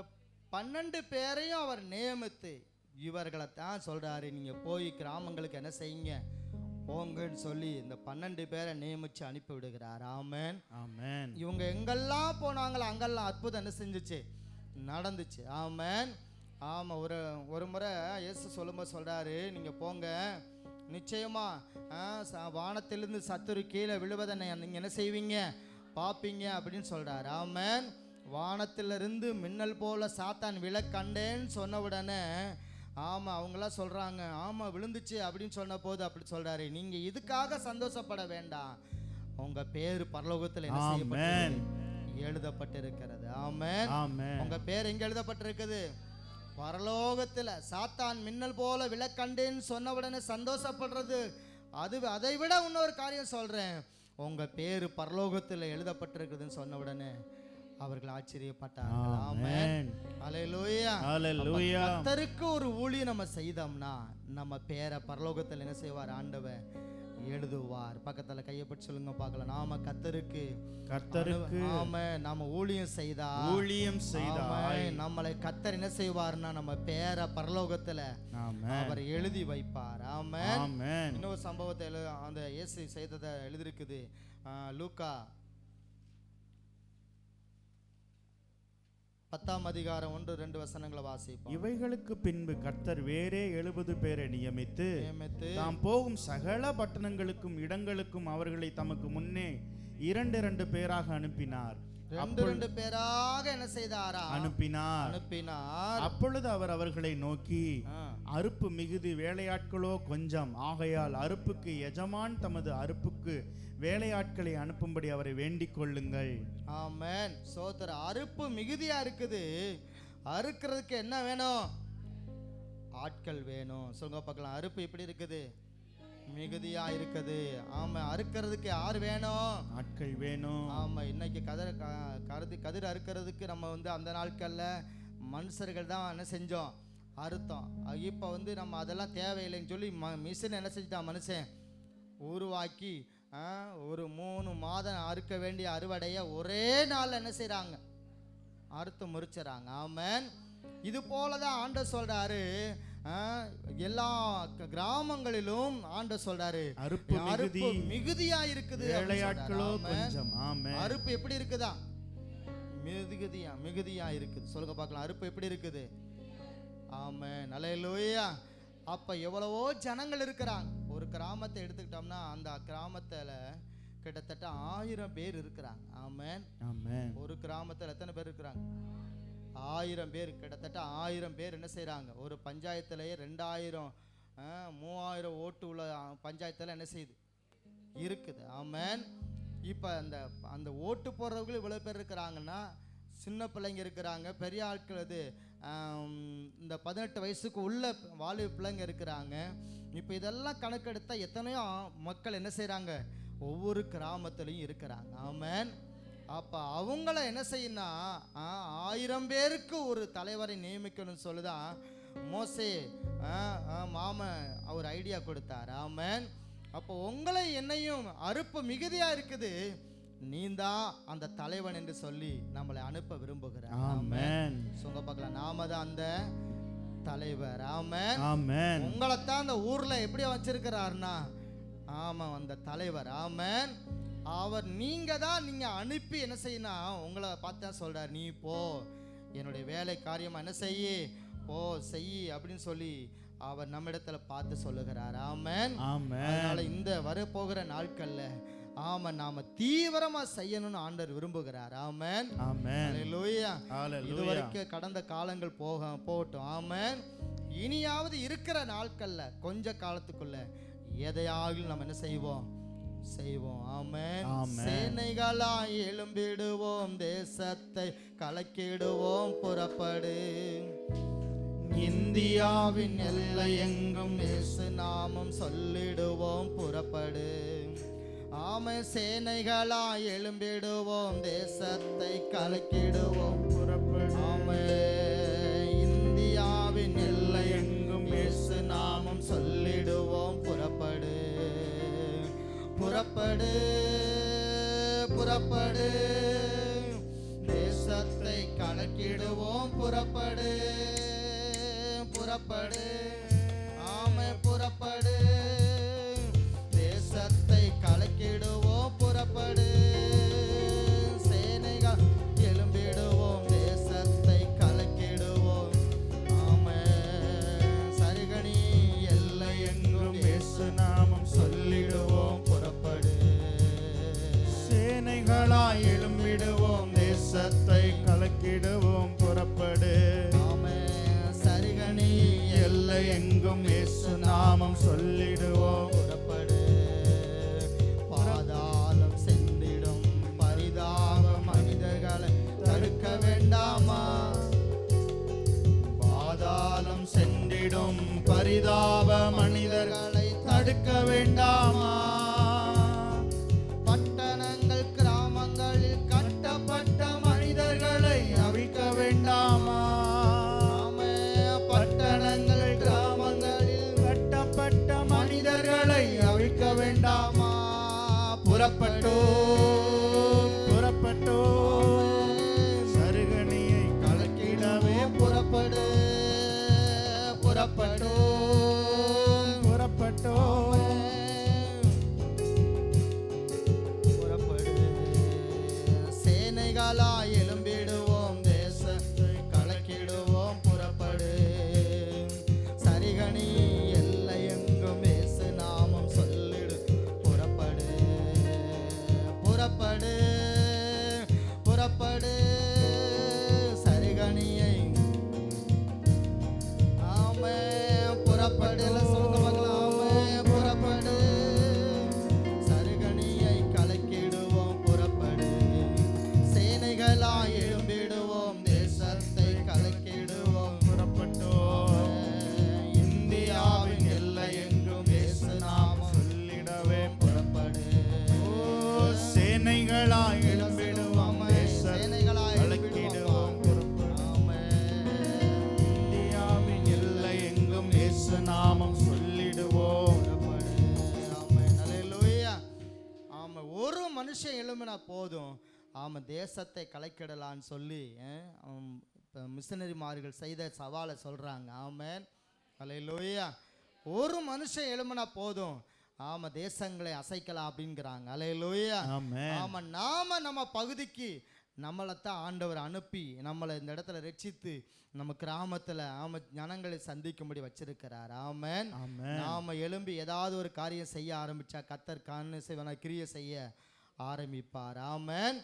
12 பேரையும் அவர் நியமித்து இவர்களை தான் சொல்றாரு, நீங்க போய் கிராமங்களுக்கு என்ன செய்யுங்க போங்கன்னு சொல்லி இந்த 12 பேரை நியமிச்சு அனுப்பி விடுகிறார். ஆமென் ஆமென். இவங்க எங்கெல்லாம் போனாங்களோ அங்கெல்லாம் அற்புதம் என்ன செஞ்சுச்சு? நடந்துச்சு. ஆமென். ஒரு முறை இயேசு சொல்லும்போது சொல்றாரு, நீங்க போங்க, நிச்சயமா வானத்திலிருந்து சத்துரு கீழே விழுவதை நீங்க என்ன செய்வீங்க? பார்ப்பீங்க அப்படின்னு சொல்றாரு. ஆமென். வானத்திலிருந்து மின்னல் போல சாத்தான் விழ கண்டேன்னு சொன்ன உடனே அவங்களாம் சொல்றாங்க, விழுந்துச்சு அப்படின்னு சொன்ன போது அப்படி சொல்றாரு, நீங்க இதுக்காக சந்தோஷப்பட வேண்டாம், உங்க பேரு பரலோகத்தில் என்ன செய்யப்பட்டிருக்கிறது? எழுதப்பட்டிருக்கிறது. ஆமென். உங்க பேர் எங்க எழுதப்பட்டிருக்குது? பரலோகத்துல. சாத்தான் மின்னல் போல விழ கண்டேன்னு சொன்ன உடனே சந்தோஷப்படுறது அதை விட இன்னொரு காரியம் சொல்றேன், உங்க பேரு பரலோகத்தில் எழுதப்பட்டிருக்குதுன்னு சொன்ன உடனே அவர்கள் ஆச்சரியப்பட்டார்கள். ஆமென். ஹல்லேலூயா. ஹல்லேலூயா. கர்த்தருக்கு ஒரு ஊழியம் நம்ம செய்தோம்னா நம்ம பேரை பரலோகத்தில் என்ன செய்வார்? ஆண்டவர் எழுதுவார். பக்கத்துல கையப்பட்டு சொல்லுங்க பார்க்கலாம். நாம கர்த்தருக்கு நாம ஊழியம் செய்தால் நம்மளை கர்த்தர் என்ன செய்வார்னா நம்ம பேரை பரலோகத்துல அவர் எழுதி வைப்பார். ஆமென். இன்னொரு சம்பவத்தை அந்த இயேசு செய்ததை எழுதிருக்குது. லூக்கா 10ஆம் அதிகாரம் 1-2 வசனங்களை வாசிப்போம். இவைகளுக்கு பின்பு கர்த்தர் வேறே 70 பேரை நியமித்து தாம் போகும் சகல பட்டணங்களுக்கும் இடங்களுக்கும் அவர்களை தமக்கு முன்னே 2 பேராக அனுப்பினார். 2 பேராக என்ன செய்தாரா? அனுப்பினார். அப்பொழுது அவர் அவர்களை நோக்கி, அறுப்பு மிகுதி, வேலையாட்களோ கொஞ்சம். ஆகையால் அறுப்புக்கு எஜமான் தமது அறுப்புக்கு வேலையாட்களை அனுப்பும்படி அவரை வேண்டிக் கொள்ளுங்கள். ஆமென். சோதர அறுப்பு மிகுதியா இருக்குது, அறுக்கிறதுக்கு என்ன வேணும்? ஆட்கள் வேணும். சொல்லுங்க பார்க்கலாம். அறுப்பு எப்படி இருக்குது? மிகுதியா இருக்குது. அறுக்கிறதுக்கு யார் வேணும்? ஆட்கள் வேணும். இன்னைக்கு கதிர் அறுக்கிறதுக்கு நம்ம அந்த நாட்கள்ல மனுஷர்கள் தான் என்ன செஞ்சோம்? அறுத்தோம். இப்போ நம்ம அதெல்லாம் தேவையில்லைன்னு சொல்லி மிஷின் என்ன செஞ்சுட்டான்? மனுஷன் உருவாக்கி ஒரு 3 மாதம் அறுக்க வேண்டிய அறுவடையை ஒரே நாள் என்ன செய்றாங்க? அறுத்து முறிச்சுறாங்க. ஆமென். இது போலதான் ஆண்டவர் சொல்றாரு, எல்லா கிராமங்களிலும் ஆண்டவர் சொல்றாரு, அறுப்பு மிகுதியா இருக்குது, அறுப்பு எப்படி இருக்குதா? மிகுதியா இருக்குது. சொல்லுங்க பார்க்கலாம். அறுப்பு எப்படி இருக்குது? ஆமென். ஹல்லேலூயா. அப்ப எவ்வளவோ ஜனங்கள் இருக்கிறாங்க. ஒரு கிராமத்தை எடுத்துக்கிட்டோம்னா அந்த கிராமத்துல கிட்டத்தட்ட 1000 பேர் இருக்கிறாங்க. ஆமென். ஒரு கிராமத்துல எத்தனை பேர் இருக்கிறாங்க? 1000 பேர். கிட்டத்தட்ட 1000 பேர் என்ன செய்யறாங்க? ஒரு பஞ்சாயத்துலயே 2000 3000 ஓட்டு உள்ள பஞ்சாயத்துல என்ன செய்யுது? இருக்குது. ஆமென். இப்ப அந்த ஓட்டு போடுறவங்களும் இவ்வளவு பேர் இருக்கிறாங்கன்னா, சின்ன பிள்ளைங்க இருக்கிறாங்க, பெரிய ஆட்கள் இந்த 18 வயசுக்கு உள்ள வாலிப பிள்ளைங்க இருக்கிறாங்க. இப்போ இதெல்லாம் கணக்கெடுத்தா எத்தனையோ மக்கள் என்ன செய்றாங்க? ஒவ்வொரு கிராமத்திலையும் இருக்கிறாங்க. ஆமென். அப்ப அவங்கள என்ன செய்யணும்? 1000 பேருக்கு ஒரு தலைவரை நியமிக்கணும்னு சொல்லுதான் மோசே மாமன் அவர் ஐடியா கொடுத்தார். ஆமென். அப்போ உங்களை என்னையும் அறுப்பு மிகுதியா இருக்குது, நீதான் அந்த தலைவன் என்று சொல்லி நம்மளை அனுப்ப விரும்புகிறார். ஆமென். சொல்ல பார்க்கலாம், நாம தான் அந்த தலைவர். ஆமென். ஆமென். உங்களைத்தான் அந்த ஊர்ல எப்படி வச்சிருக்கிறாருன்னா, ஆமா அந்த தலைவர். ஆமென். அவர் நீங்க தான், நீங்க அனுப்பி என்ன செய்யணும், உங்களை பார்த்தா சொல்றார், நீ போ என்னுடைய வேலை காரியமா என்ன செய்ய போ செய் அப்படின்னு சொல்லி அவர் நம்மிடத்துல பார்த்து சொல்லுகிறார். ஆமென். ஆமென். அதனால இந்த வரப்போகிற நாட்கள்ல நாம தீவிரமா செய்யணும்னு ஆண்டவர் விரும்புகிறார். ஆமென். ஆமென். ஹல்லேலூயா. ஹல்லேலூயா. இதுவரைக்கும் கடந்த காலங்கள் போகட்டும். ஆமென். இனியாவது இருக்கிற நாட்கள்ல கொஞ்ச காலத்துக்குள்ள எதையாகிலும் நம்ம என்ன செய்வோம். ஆமென். சேனைகளாய் எழும்பிடுவோம், தேசத்தை கலக்கிடுவோம், புறப்படு. இந்தியாவின் எல்லை எங்கும் இயேசு நாமம் சொல்லிடுவோம், புறப்படு. ஆமென். சேனைகளாய் எழும்பிடுவோம், தேசத்தை கலக்கிடுவோம், புறப்படு. ஆமென். இந்தியாவின் எல்லை எங்கும் இயேசு நாமம் சொல்லிடுவோம், புறப்படு. புறப்படு, புறப்படு, தேசத்தை கலக்கிடுவோம், புறப்படு. புறப்படு. ஆமென். புறப்படு, தேசத்தை கலக்கிடுவோம், புறப்படு. சேனைகள் எழும்பிடுவோம், தேசத்தை கலக்கிடுவோம். ஆமென். சரிகணி எல்லை எங்கும் இயேசு நாமம் சொல்லிடுவோம், புறப்படு. சேனைகளாய் எழும்பிடுவோம், தேசத்தை கலக்கிடுவோம், புறப்படு. சரிகணி எல்லை எங்கும் இயேசு நாமம் சொல்லிடுவோம், புறப்படு. பாதாளம் சென்றிடும் பரிதாப மனிதர்களை தடுக்க வேண்டாமா. பாதாளம் சென்றிடும் பரிதாப மனிதர்களை தடுக்க வேண்டாமா. பட்டணங்கள் கிராமங்களில் கட்டப்பட்ட மனிதர்களை அவிழ்க்க வேண்டாமா. பட்டணங்கள் கிராமங்களில் கட்டப்பட்ட மனிதர்களை அவிழ்க்க வேண்டாமா. புறப்பட்டோ புறப்பட்டோ, சருகணியை கலக்கிடவே புறப்படு. புறப்பட்டோ புறப்பட்டோ. புறப்படு. சேனைகளாய் எழும்பிடுவோம், தேசத்தை கலக்கிடுவோம், புறப்படு. சரிகணி எல்லை எங்கும் இயேசு நாமம் சொல்லிடு, புறப்படு. புறப்படு. புறப்படு. சரிகணியை ஆமென். புறப்படு. சொல்லுங்க பார்க்கலாம். ஆமென். புறப்படு. சரிகணியை கலக்கிடுவோம், புறப்படு. சேனைகளாய் எழும்பிடுவோம், தேசத்தை கலக்கிடுவோம், புறப்பட்டோ. இந்தியாவின் எல்லை எங்கும் இயேசு நாமம் சொல்லிடவே புறப்படு. சேனைகளாய் எழும்பிடுவோம், தேசத்தை சேனைகளாய் கலக்கிடுவோம், புறப்படு. ஆமென். இந்தியாவின் எல்லை எங்கும் இயேசு நாமம் சொல்லிடுவோம். புறப்படு. ஆமென். ஹல்லேலூயா. ஆமென். ஒரு மனுஷன் எழும்பினா போதும், தேசத்தை கலைக்கிடலான்னு சொல்லி இப்போ மிஷனரிமார்கள் செய்த சவாலை சொல்றாங்க. ஆமென். ஹல்லேலூயா. ஒரு மனுஷன் எழும்பினா போதும், தேசங்களை அசைக்கலாம் அப்படிங்கிறாங்க. ஹல்லேலூயா. ஆமென். நாம நம்ம பகுதிக்கு நம்மளைத்தான் ஆண்டவர் அனுப்பி நம்மளை இந்த இடத்துல ரட்சித்து நம்ம கிராமத்துல ஜனங்களை சந்திக்கும்படி வச்சிருக்கிறார். ஆமென். நாம எழும்பி ஏதாவது ஒரு காரியம் செய்ய ஆரம்பிச்சா கர்த்தர் கிரியை செய்ய ஆரம்பிப்பார். ஆமென்.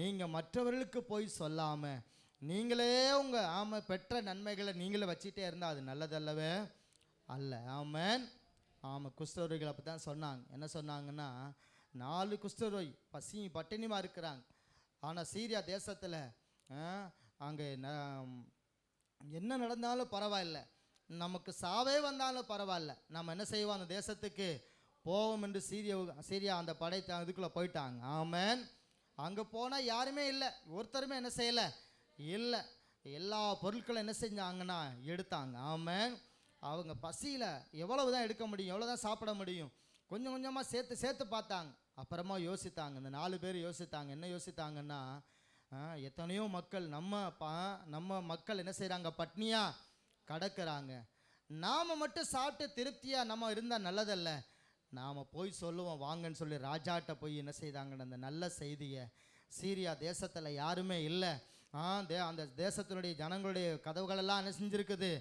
நீங்க மற்றவர்களுக்கு போய் சொல்லாம நீங்களே உங்க பெற்ற நன்மைகளை நீங்களே வச்சுட்டே இருந்தா அது நல்லதல்லவே அல்ல. ஆமென். குஷ்டரோகிகள் அப்போ தான் சொன்னாங்க. என்ன சொன்னாங்கன்னா, 4 குஷ்டரோகி பசி பட்டினிமா இருக்கிறாங்க. ஆனால் சீரியா தேசத்தில் அங்கே என்ன நடந்தாலும் பரவாயில்ல, நமக்கு சாவே வந்தாலும் பரவாயில்ல, நம்ம என்ன செய்வோம், அந்த தேசத்துக்கு போவோம் என்று சீரியா அந்த படை இதுக்குள்ளே போயிட்டாங்க. ஆமென். அங்கே போனால் யாருமே இல்லை, ஒருத்தருமே என்ன செய்யலை இல்லை. எல்லா பொருட்களும் என்ன செஞ்சாங்கன்னா எடுத்தாங்க. ஆமென். அவங்க பசியில் எவ்வளவு தான் எடுக்க முடியும், எவ்வளோ தான் சாப்பிட முடியும். கொஞ்சம் கொஞ்சமாக சேர்த்து பார்த்தாங்க. அப்புறமா யோசித்தாங்க. இந்த 4 பேர் யோசித்தாங்க. என்ன யோசித்தாங்கன்னா, எத்தனையோ மக்கள் நம்ம மக்கள் என்ன செய்கிறாங்க, பட்னியா கடக்கிறாங்க. நாம் மட்டும் சாப்பிட்டு திருப்தியாக நம்ம இருந்தால் நல்லதல்ல, நாம் போய் சொல்லுவோம் வாங்கன்னு சொல்லி ராஜாட்ட போய் என்ன செய்தாங்கன்னு அந்த நல்ல செய்தியை, சீரியா தேசத்தில் யாருமே இல்லை, அந்த தேசத்தினுடைய ஜனங்களுடைய கதவுகளெல்லாம் என்ன செஞ்சுருக்குது,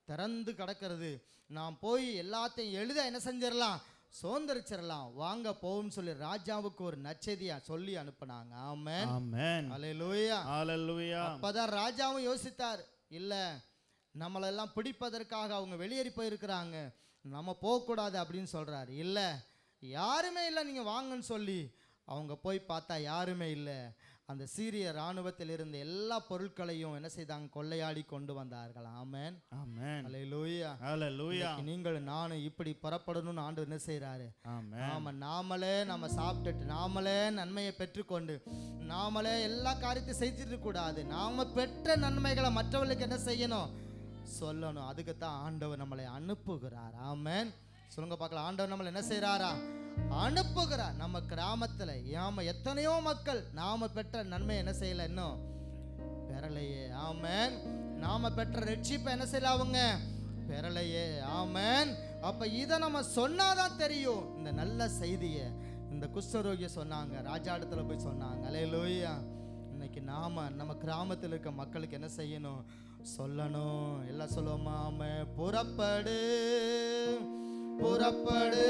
திறந்து கிடக்கிறது, நாம் போய் எல்லாத்தையும் என்ன செஞ்சிடலாம், சுதந்திரிச்சிடலாம், வாங்க போவோம்னு சொல்லி ராஜாவுக்கு ஒரு நற்செய்தியா சொல்லி அனுப்புனாங்க. ஆமென், ஆமென், அல்லேலூயா, அல்லேலூயா. அப்பதான் ராஜாவும் யோசித்தார், இல்ல நம்மளெல்லாம் பிடிப்பதற்காக அவங்க வெளியேறி போயிருக்கிறாங்க, நம்ம போகக்கூடாது அப்படின்னு சொல்றாரு. இல்ல யாருமே இல்லை, நீங்க வாங்கன்னு சொல்லி அவங்க போய் பார்த்தா யாருமே இல்லை. அந்த சீரிய இராணுவத்தில் இருந்த எல்லா பொருட்களையும் என்ன செய்தாங்க, கொள்ளையாடி கொண்டு வந்தார்கள். ஆமென், ஆமென், அல்லேலூயா, அல்லேலூயா. நீங்கள் நானும் இப்படி புறப்படணும்னு ஆண்டவர் என்ன செய்றாரு, ஆமென். நாமளே நம்ம சாப்பிட்டுட்டு நாமளே நன்மையை பெற்றுக்கொண்டு நாமளே எல்லா காரியத்தையும் செஞ்சிட்டு கூடாது, நாம பெற்ற நன்மைகளை மற்றவர்களுக்கு என்ன செய்யணும், சொல்லணும். அதுக்கு தான் ஆண்டவர் நம்மளை அனுப்புகிறார். ஆமென், சொல்லுங்க பார்க்கலாம். ஆண்டவர் நம்மளை என்ன செய்றாரா, அனுப்புகிறார். நம்ம கிராமத்துல எத்தனையோ மக்கள் நாம பெற்ற நன்மை என்ன செய்யல, இன்னும் பெறலையே. ஆமென், நாம பெற்ற ரட்சிப்பை என்ன செய்யல, அவங்க பெறலையே. ஆமென், அப்ப இதை நம்ம சொன்னாதான் தெரியும் இந்த நல்ல செய்தியை. இந்த குஷ்டரோகிய சொன்னாங்க, ராஜா இடத்துல போய் சொன்னாங்க. அல்லேலூயா. இன்னைக்கு நம்ம கிராமத்தில் இருக்க மக்களுக்கு என்ன செய்யணும், சொல்லணும். எல்லாம் சொல்லுவோமா, ஆமென். புறப்படு புறப்படு,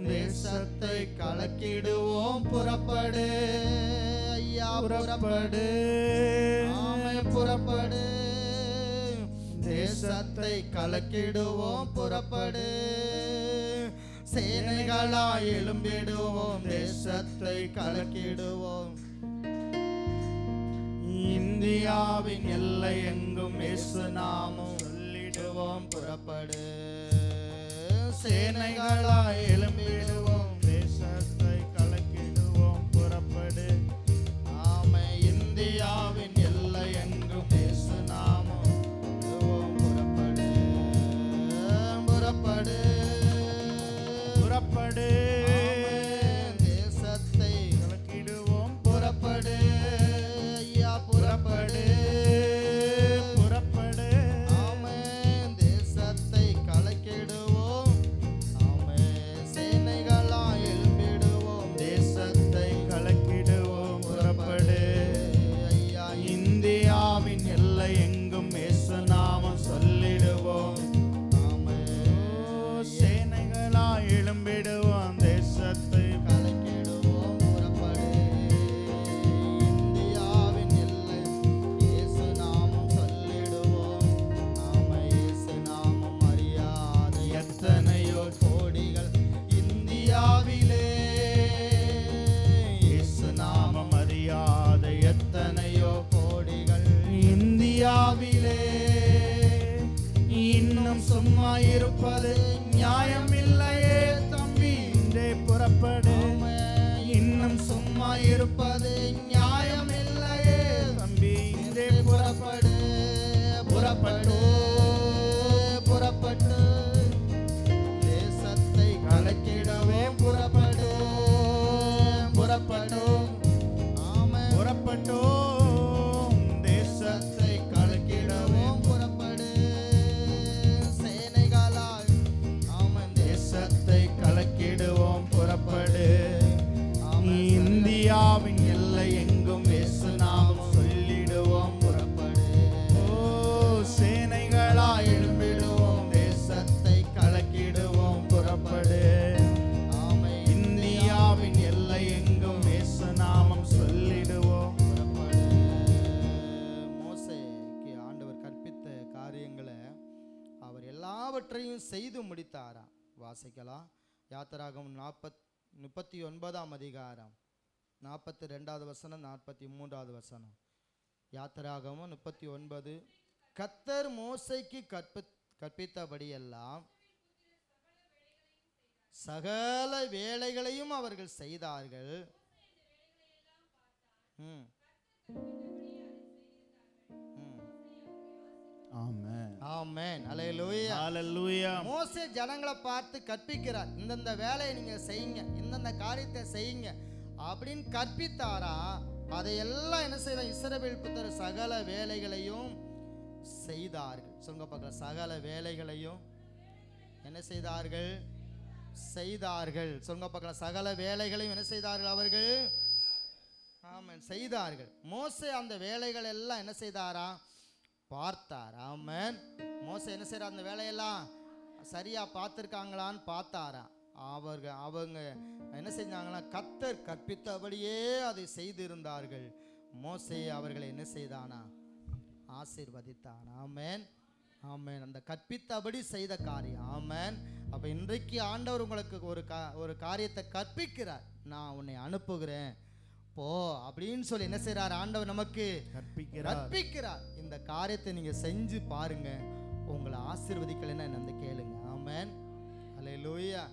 தேசத்தை கலக்கிடுவோம், புறப்படு ஐயா, புறப்படு. ஆமென், புறப்படு, தேசத்தை கலக்கிடுவோம், புறப்படு. சேனைகளா எழும்பிடுவோம், தேசத்தை கலக்கிடுவோம். இந்தியாவின் எல்லை எங்கும் இயேசு நாமம் சொல்லிடுவோம், புறப்படு. சேனைகளா எழும்பிடுவோம், தேசத்தை கலக்கிடுவோம், புறப்படு. ஆமை, இந்தியாவின் எல்லை எங்கும் இயேசு நாமம் புறப்படு, புறப்படு, புறப்படு. தேசத்தை கலக்கிடுவோம், புறப்படு ஐயா, புறப்படு, புறப்படு. ஆமென், தேசத்தை கலக்கிடுவோம், ஆமென். சேனைகளா எழும்பிடுவோம், தேசத்தை கலக்கிடுவோம், புறப்படு ஐயா. இந்தியாவின் எல்லை எங்கும் இயேசு நாமம் சொல்லிடுவோம், ஆமென். சேனைகளா எழும்பிடுவோம், தேசத்தை கலக்கிடுவோம், புறப்படு. இந்தியாவின் எல்லை இயேசு நாமம் சொல்லிடுவோம், ஆமென். இயேசு நாமம் அறியாத எத்தனையோ கோடிகள் இந்தியாவிலே, இயேசு நாமம் அறியாத எத்தனையோ கோடிகள் இந்தியாவிலே. இன்னும் சும்மா இருப்பது நியாயம் இல்லையே தம்பி, இன்றே புறப்படு. இன்னும் சும்மா இருப்பது நியாயம் இல்லையே தம்பி, இன்றே புறப்படு, புறப்பட்டு, புறப்பட்டு. தேசத்தை கலக்கிடவே புறப்படு, புறப்பட்டு. ஆமென், புறப்பட்டோம், தேசத்தை கலக்கிடவும் புறப்படு. சேனைகளால் ஆமென், தேசத்தை கலக்கிடுவோம், புறப்படு. இந்தியாவின் எல்லை எங்கும் இயேசு நாமம் சொல்லிடுவோம், புறப்படு. ஓ, சேனைகளா எழும்பிடுவோம், தேசத்தை கலக்கிடுவோம், புறப்படு. ஆமென், இந்தியாவின் எல்லை எங்கும் இயேசு நாமம் சொல்லிடுவோம், புறப்படு. மோசேக்கு ஆண்டவர் கற்பித்த காரியங்களை அவர் எல்லாவற்றையும் செய்து முடித்தாராம். வாசிக்கலாம். யாத்திராகமம் 39ஆம் அதிகாரம் 42வது வசனம், 43வது வசனம். யாத்திராகமம் 39. கர்த்தர் மோசேக்கு கற்பித்தபடியெல்லாம் சகல வேலைகளையும் அவர்கள் செய்தார்கள். ஆமென். ஆமென். அல்லேலூயா. ஹalleluya. மோசே ஜனங்களை பார்த்து கற்பிக்கிறார். இந்தந்த வேலையை நீங்க செய்யுங்க, இந்தந்த காரியத்தை செய்யுங்க அப்படின்னு கற்பித்தாரா. அதையெல்லாம் என்ன செய்தார்? இஸ்ரவேல் புத்திரர் சகல வேலைகளையும் செய்தார்கள். சொல்லுங்க பார்க்கலாம். சகல வேலைகளையும் என்ன செய்தார்கள்? செய்தார்கள். சொல்லுங்க பார்க்கலாம். சகல வேலைகளையும் என்ன செய்தார்கள் அவர்கள்? ஆமென், செய்தார்கள். மோசே அந்த வேலைகள் எல்லாம் என்ன செய்தாரா? பார்த்தார். ஆமென். மோசே என்ன செய்யறார்? அந்த வேலையெல்லாம் சரியா பார்த்துருக்காங்களான்னு பார்த்தாரா. அவங்க என்ன செஞ்சாங்களா? கர்த்தர் கற்பித்தபடியே அதை செய்திருந்தார்கள். மோசே அவர்களை என்ன செய்தானா? ஆசீர்வதித்தான். ஆமென், ஆமென். அந்த கற்பித்தபடி செய்த காரியம். ஆமென். அப்ப இன்றைக்கு ஆண்டவர் உங்களுக்கு ஒரு காரியத்தை கற்பிக்கிறார். நான் உன்னை அனுப்புகிறேன் போ அப்படின்னு சொல்லி என்ன செய்யறார்? ஆண்டவர் நமக்கு கற்பிக்கிறார். இந்த காரியத்தை நீங்க செஞ்சு பாருங்க, உங்களை ஆசீர்வதிக்கலைன்னா என்ன கேளுங்க. ஆமென், அல்லேலூயா.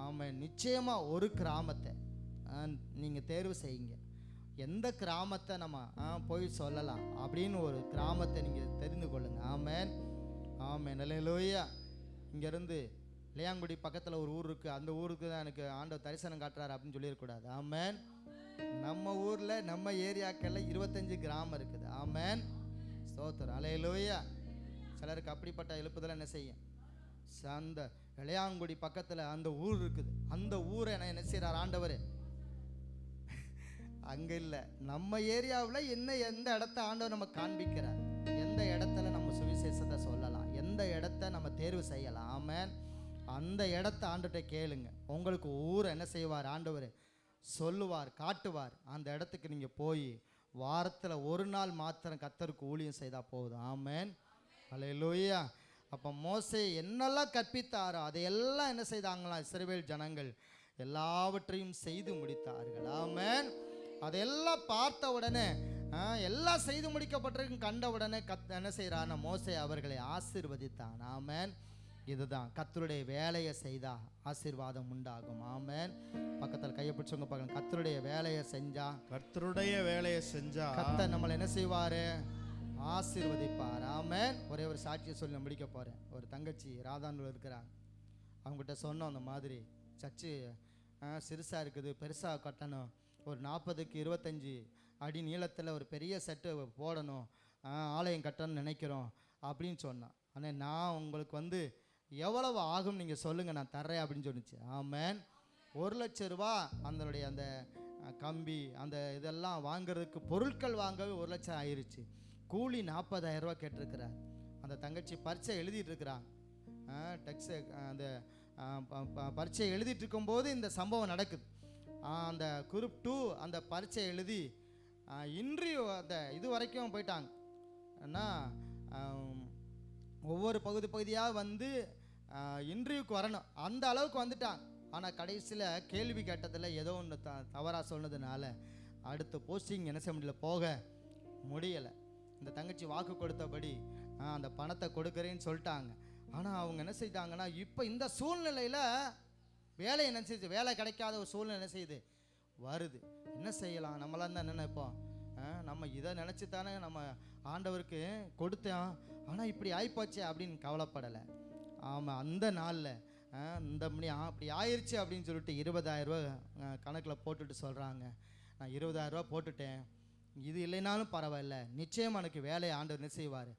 ஆமென். நிச்சயமா ஒரு கிராமத்தை நீங்க தேர்வு செய்யுங்க. எந்த கிராமத்தை நம்ம போய் சொல்லலாம் அப்படின்னு ஒரு கிராமத்தை நீங்க தெரிந்து கொள்ளுங்க. ஆமென், ஆமென், அல்லேலூயா. இங்கேருந்து இளையாங்குடி பக்கத்தில் ஒரு ஊர் இருக்குது. அந்த ஊருக்கு தான் எனக்கு ஆண்டவர் தரிசனம் காட்டுறாரு அப்படின்னு சொல்லிடக்கூடாது. ஆமென். நம்ம ஊரில் நம்ம ஏரியாக்களில் 25 கிராமம் இருக்குது. ஆமென், ஸ்தோத்திரம், அல்லேலூயா. சிலருக்கு அப்படிப்பட்ட எழுப்புதல் என்ன செய்யும்? அந்த இளையாங்குடி பக்கத்தில் அந்த ஊர் இருக்குது. அந்த ஊரை என்ன செய்கிறார் ஆண்டவர்? அங்கே இல்லை, நம்ம ஏரியாவில் எந்த இடத்த ஆண்டவர் நம்ம காண்பிக்கிறார், எந்த இடத்துல நம்ம சுவிசேஷத்தை சொல்லலாம், எந்த இடத்த நம்ம தேர்வு செய்யலாம். ஆமென். அந்த இடத்த ஆண்டவர்கிட்ட கேளுங்க. உங்களுக்கு ஊர் என்ன செய்வார்? ஆண்டவர் சொல்லுவார், காட்டுவார். அந்த இடத்துக்கு நீங்கள் போய் வாரத்தில் ஒரு நாள் மாத்திரம் கர்த்தருக்கு ஊழியம் செய்தால் போதும். ஆமென், அல்லேலூயா. அப்போ மோசே என்னெல்லாம் கற்பித்தாரோ அதையெல்லாம் என்ன செய்தாங்களாம்? இஸ்ரவேல் ஜனங்கள் எல்லாவற்றையும் செய்து முடித்தார்கள். ஆமென். அதெல்லாம் பார்த்த உடனே எல்லாம் செய்து முடிக்கப்பட்டிருக்கும் கண்ட உடனே என்ன செய்கிறான்? மோசே அவர்களை ஆசீர்வதித்தான். ஆமென். இதுதான் கர்த்தருடைய வேலையை செய்தா ஆசீர்வாதம் உண்டாகும். ஆமென். பக்கத்தில் கையை பிடிச்சவங்க பார்க்கலாம். கர்த்தருடைய வேலையை செஞ்சா, கர்த்தருடைய வேலையை செஞ்சா கர்த்தர் நம்மளை என்ன செய்வாரு? ஆசீர்வதிப்பார். ஆமென். ஒரே ஒரு சாட்சியை சொல்லி நான் முடிக்க போகிறேன். ஒரு தங்கச்சி ராதானூர் இருக்கிறாங்க. அவங்ககிட்ட சொன்னோம், அந்த மாதிரி சர்ச்சு சிறுசாக இருக்குது, பெருசாக கட்டணும், ஒரு 40க்கு 25 அடி நீளத்தில் ஒரு பெரிய செட்டு போடணும், ஆலயம் கட்டணும்னு நினைக்கிறோம் அப்படின்னு சொன்னான். ஆனால் நான் உங்களுக்கு எவ்வளவு ஆகும் நீங்கள் சொல்லுங்கள், நான் தர்றேன் அப்படின்னு சொன்னிச்சு. ஆமென். 1 லட்சம் ரூபா அதனுடைய அந்த கம்பி அந்த இதெல்லாம் வாங்குறதுக்கு பொருட்கள் வாங்கவே 1 லட்சம் ஆயிடுச்சு. கூலி 40,000 ரூபா கேட்டிருக்கிறார். அந்த தங்கச்சி பரீட்சை எழுதிட்டு இருக்கிறாங்க. டெக்ஸ் அந்த பரீட்சை எழுதிட்டு இருக்கும்போது இந்த சம்பவம் நடக்குது. அந்த குரூப் 2 அந்த பரீட்சை எழுதி இன்டர்வியூ அந்த இது வரைக்கும் போயிட்டாங்க. ஏன்னா ஒவ்வொரு பகுதியாக இன்டர்வியூக்கு வரணும், அந்த அளவுக்கு வந்துட்டாங்க. ஆனால் கடைசியில் கேள்வி கேட்டதில் ஏதோ ஒன்று தவறாக சொன்னதுனால அடுத்த போஸ்டிங் என்ன செய்ய முடியல, போக முடியலை. இந்த தங்கச்சி வாக்கு கொடுத்தபடி அந்த பணத்தை கொடுக்குறேன்னு சொல்லிட்டாங்க. ஆனால் அவங்க என்ன செய்தாங்கன்னா, இப்போ இந்த சூழ்நிலையில் வேலை என்ன செய்யுது, வேலை கிடைக்காத ஒரு சூழ்நிலை என்ன செய்யுது, வருது. என்ன செய்யலாம்? நம்மளாம் தான் என்ன நினைப்போம்? நம்ம இதை நினச்சி தானே நம்ம ஆண்டவருக்கு கொடுத்தோம், ஆனால் இப்படி ஆயிப்போச்சே அப்படின்னு கவலைப்படலை. ஆமாம், அந்த நாளில் இந்த மணி அப்படி ஆயிடுச்சு அப்படின்னு சொல்லிட்டு 20,000 ரூபா கணக்கில் போட்டுட்டு சொல்கிறாங்க, நான் 20,000 ரூபா போட்டுட்டேன், இது இல்லைனாலும் பரவாயில்ல, நிச்சயம் எனக்கு வேலையை ஆண்டவர் என்ன செய்வார்,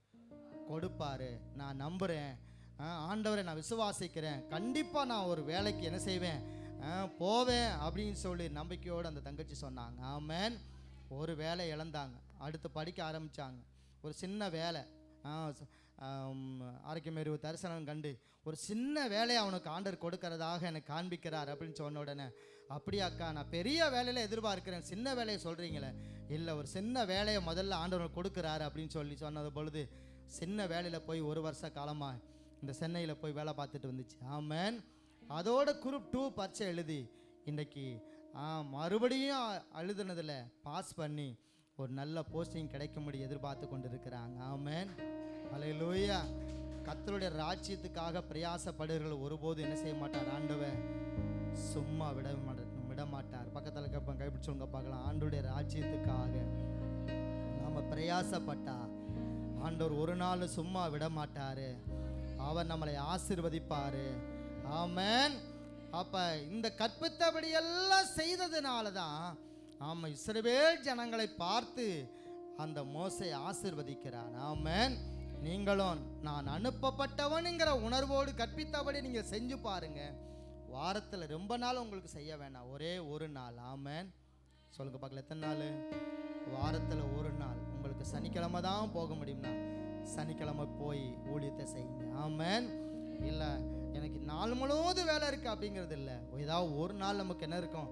கொடுப்பார், நான் நம்புகிறேன், ஆண்டவரை நான் விசுவாசிக்கிறேன், கண்டிப்பாக நான் ஒரு வேலைக்கு என்ன செய்வேன், போவேன் அப்படின்னு சொல்லி நம்பிக்கையோடு அந்த தங்கச்சி சொன்னாங்க. ஆமென். ஒரு வேலை இழந்தாங்க, அடுத்து படிக்க ஆரம்பித்தாங்க. ஒரு சின்ன வேலை, ஆரோக்கியமேறு தரிசனம் கண்டு ஒரு சின்ன வேலையை அவனுக்கு ஆண்டவர் கொடுக்கறதாக எனக்கு காண்பிக்கிறார் அப்படின்னு சொன்ன உடனே, அப்படியாக்கா, நான் பெரிய வேலையில் எதிர்பார்க்கிறேன், சின்ன வேலையை சொல்கிறீங்களே. இல்லை, ஒரு சின்ன வேலையை முதல்ல ஆண்டவர் கொடுக்குறாரு அப்படின்னு சொல்லி சொன்னது பொழுது சின்ன வேலையில் போய் 1 வருஷ காலமாக இந்த சென்னையில் போய் வேலை பார்த்துட்டு வந்துச்சு. ஆமென். அதோட குரூப் 2 பரீட்சை எழுதி இன்றைக்கி மறுபடியும் எழுதுனதில் பாஸ் பண்ணி ஒரு நல்ல போஸ்டிங் கிடைக்கும்படி எதிர்பார்த்து கொண்டு இருக்கிறாங்க. ஆமென். அல்லேலூயா. கர்த்தருடைய ராஜ்யத்துக்காக பிரயாசப்படுகிறவர்கள் ஒருபோது என்ன செய்ய மாட்டார் ஆண்டவர், சும்மா விட மாட்டார். பக்கத்தில் கைப்பிடிச்சவங்க பார்க்கலாம். ஆண்டவருடைய ராஜ்யத்துக்காக நாம் பிரயாசப்பட்டா ஆண்டவர் ஒரு நாள் சும்மா விட மாட்டாரு. அவர் நம்மளை ஆசீர்வதிப்பாரு. ஆமென். அப்ப இந்த கற்பித்தபடி எல்லாம் செய்ததுனால தான் இஸ்ரவேல் ஜனங்களை பார்த்து அந்த மோசே ஆசீர்வதிக்கிறார். ஆமென். நீங்களும் நான் அனுப்பப்பட்டவனுங்கிற உணர்வோடு கற்பித்தபடி நீங்கள் செஞ்சு பாருங்க. வாரத்தில் ரொம்ப நாள் உங்களுக்கு செய்ய வேண்டாம், ஒரே ஒரு நாள். ஆமென். சொல்லுங்க பார்க்கல, எத்தனை நாள்? வாரத்தில் ஒரு நாள். உங்களுக்கு சனிக்கிழமை தான் போக முடியும்னா சனிக்கிழமை போய் ஊழியத்தை செய்யுங்க. ஆமென். இல்லை எனக்கு நாள் முழுவதும் வேலை இருக்கு அப்படிங்கிறது இல்லை, ஏதாவது ஒரு நாள் நமக்கு என்ன இருக்கும்,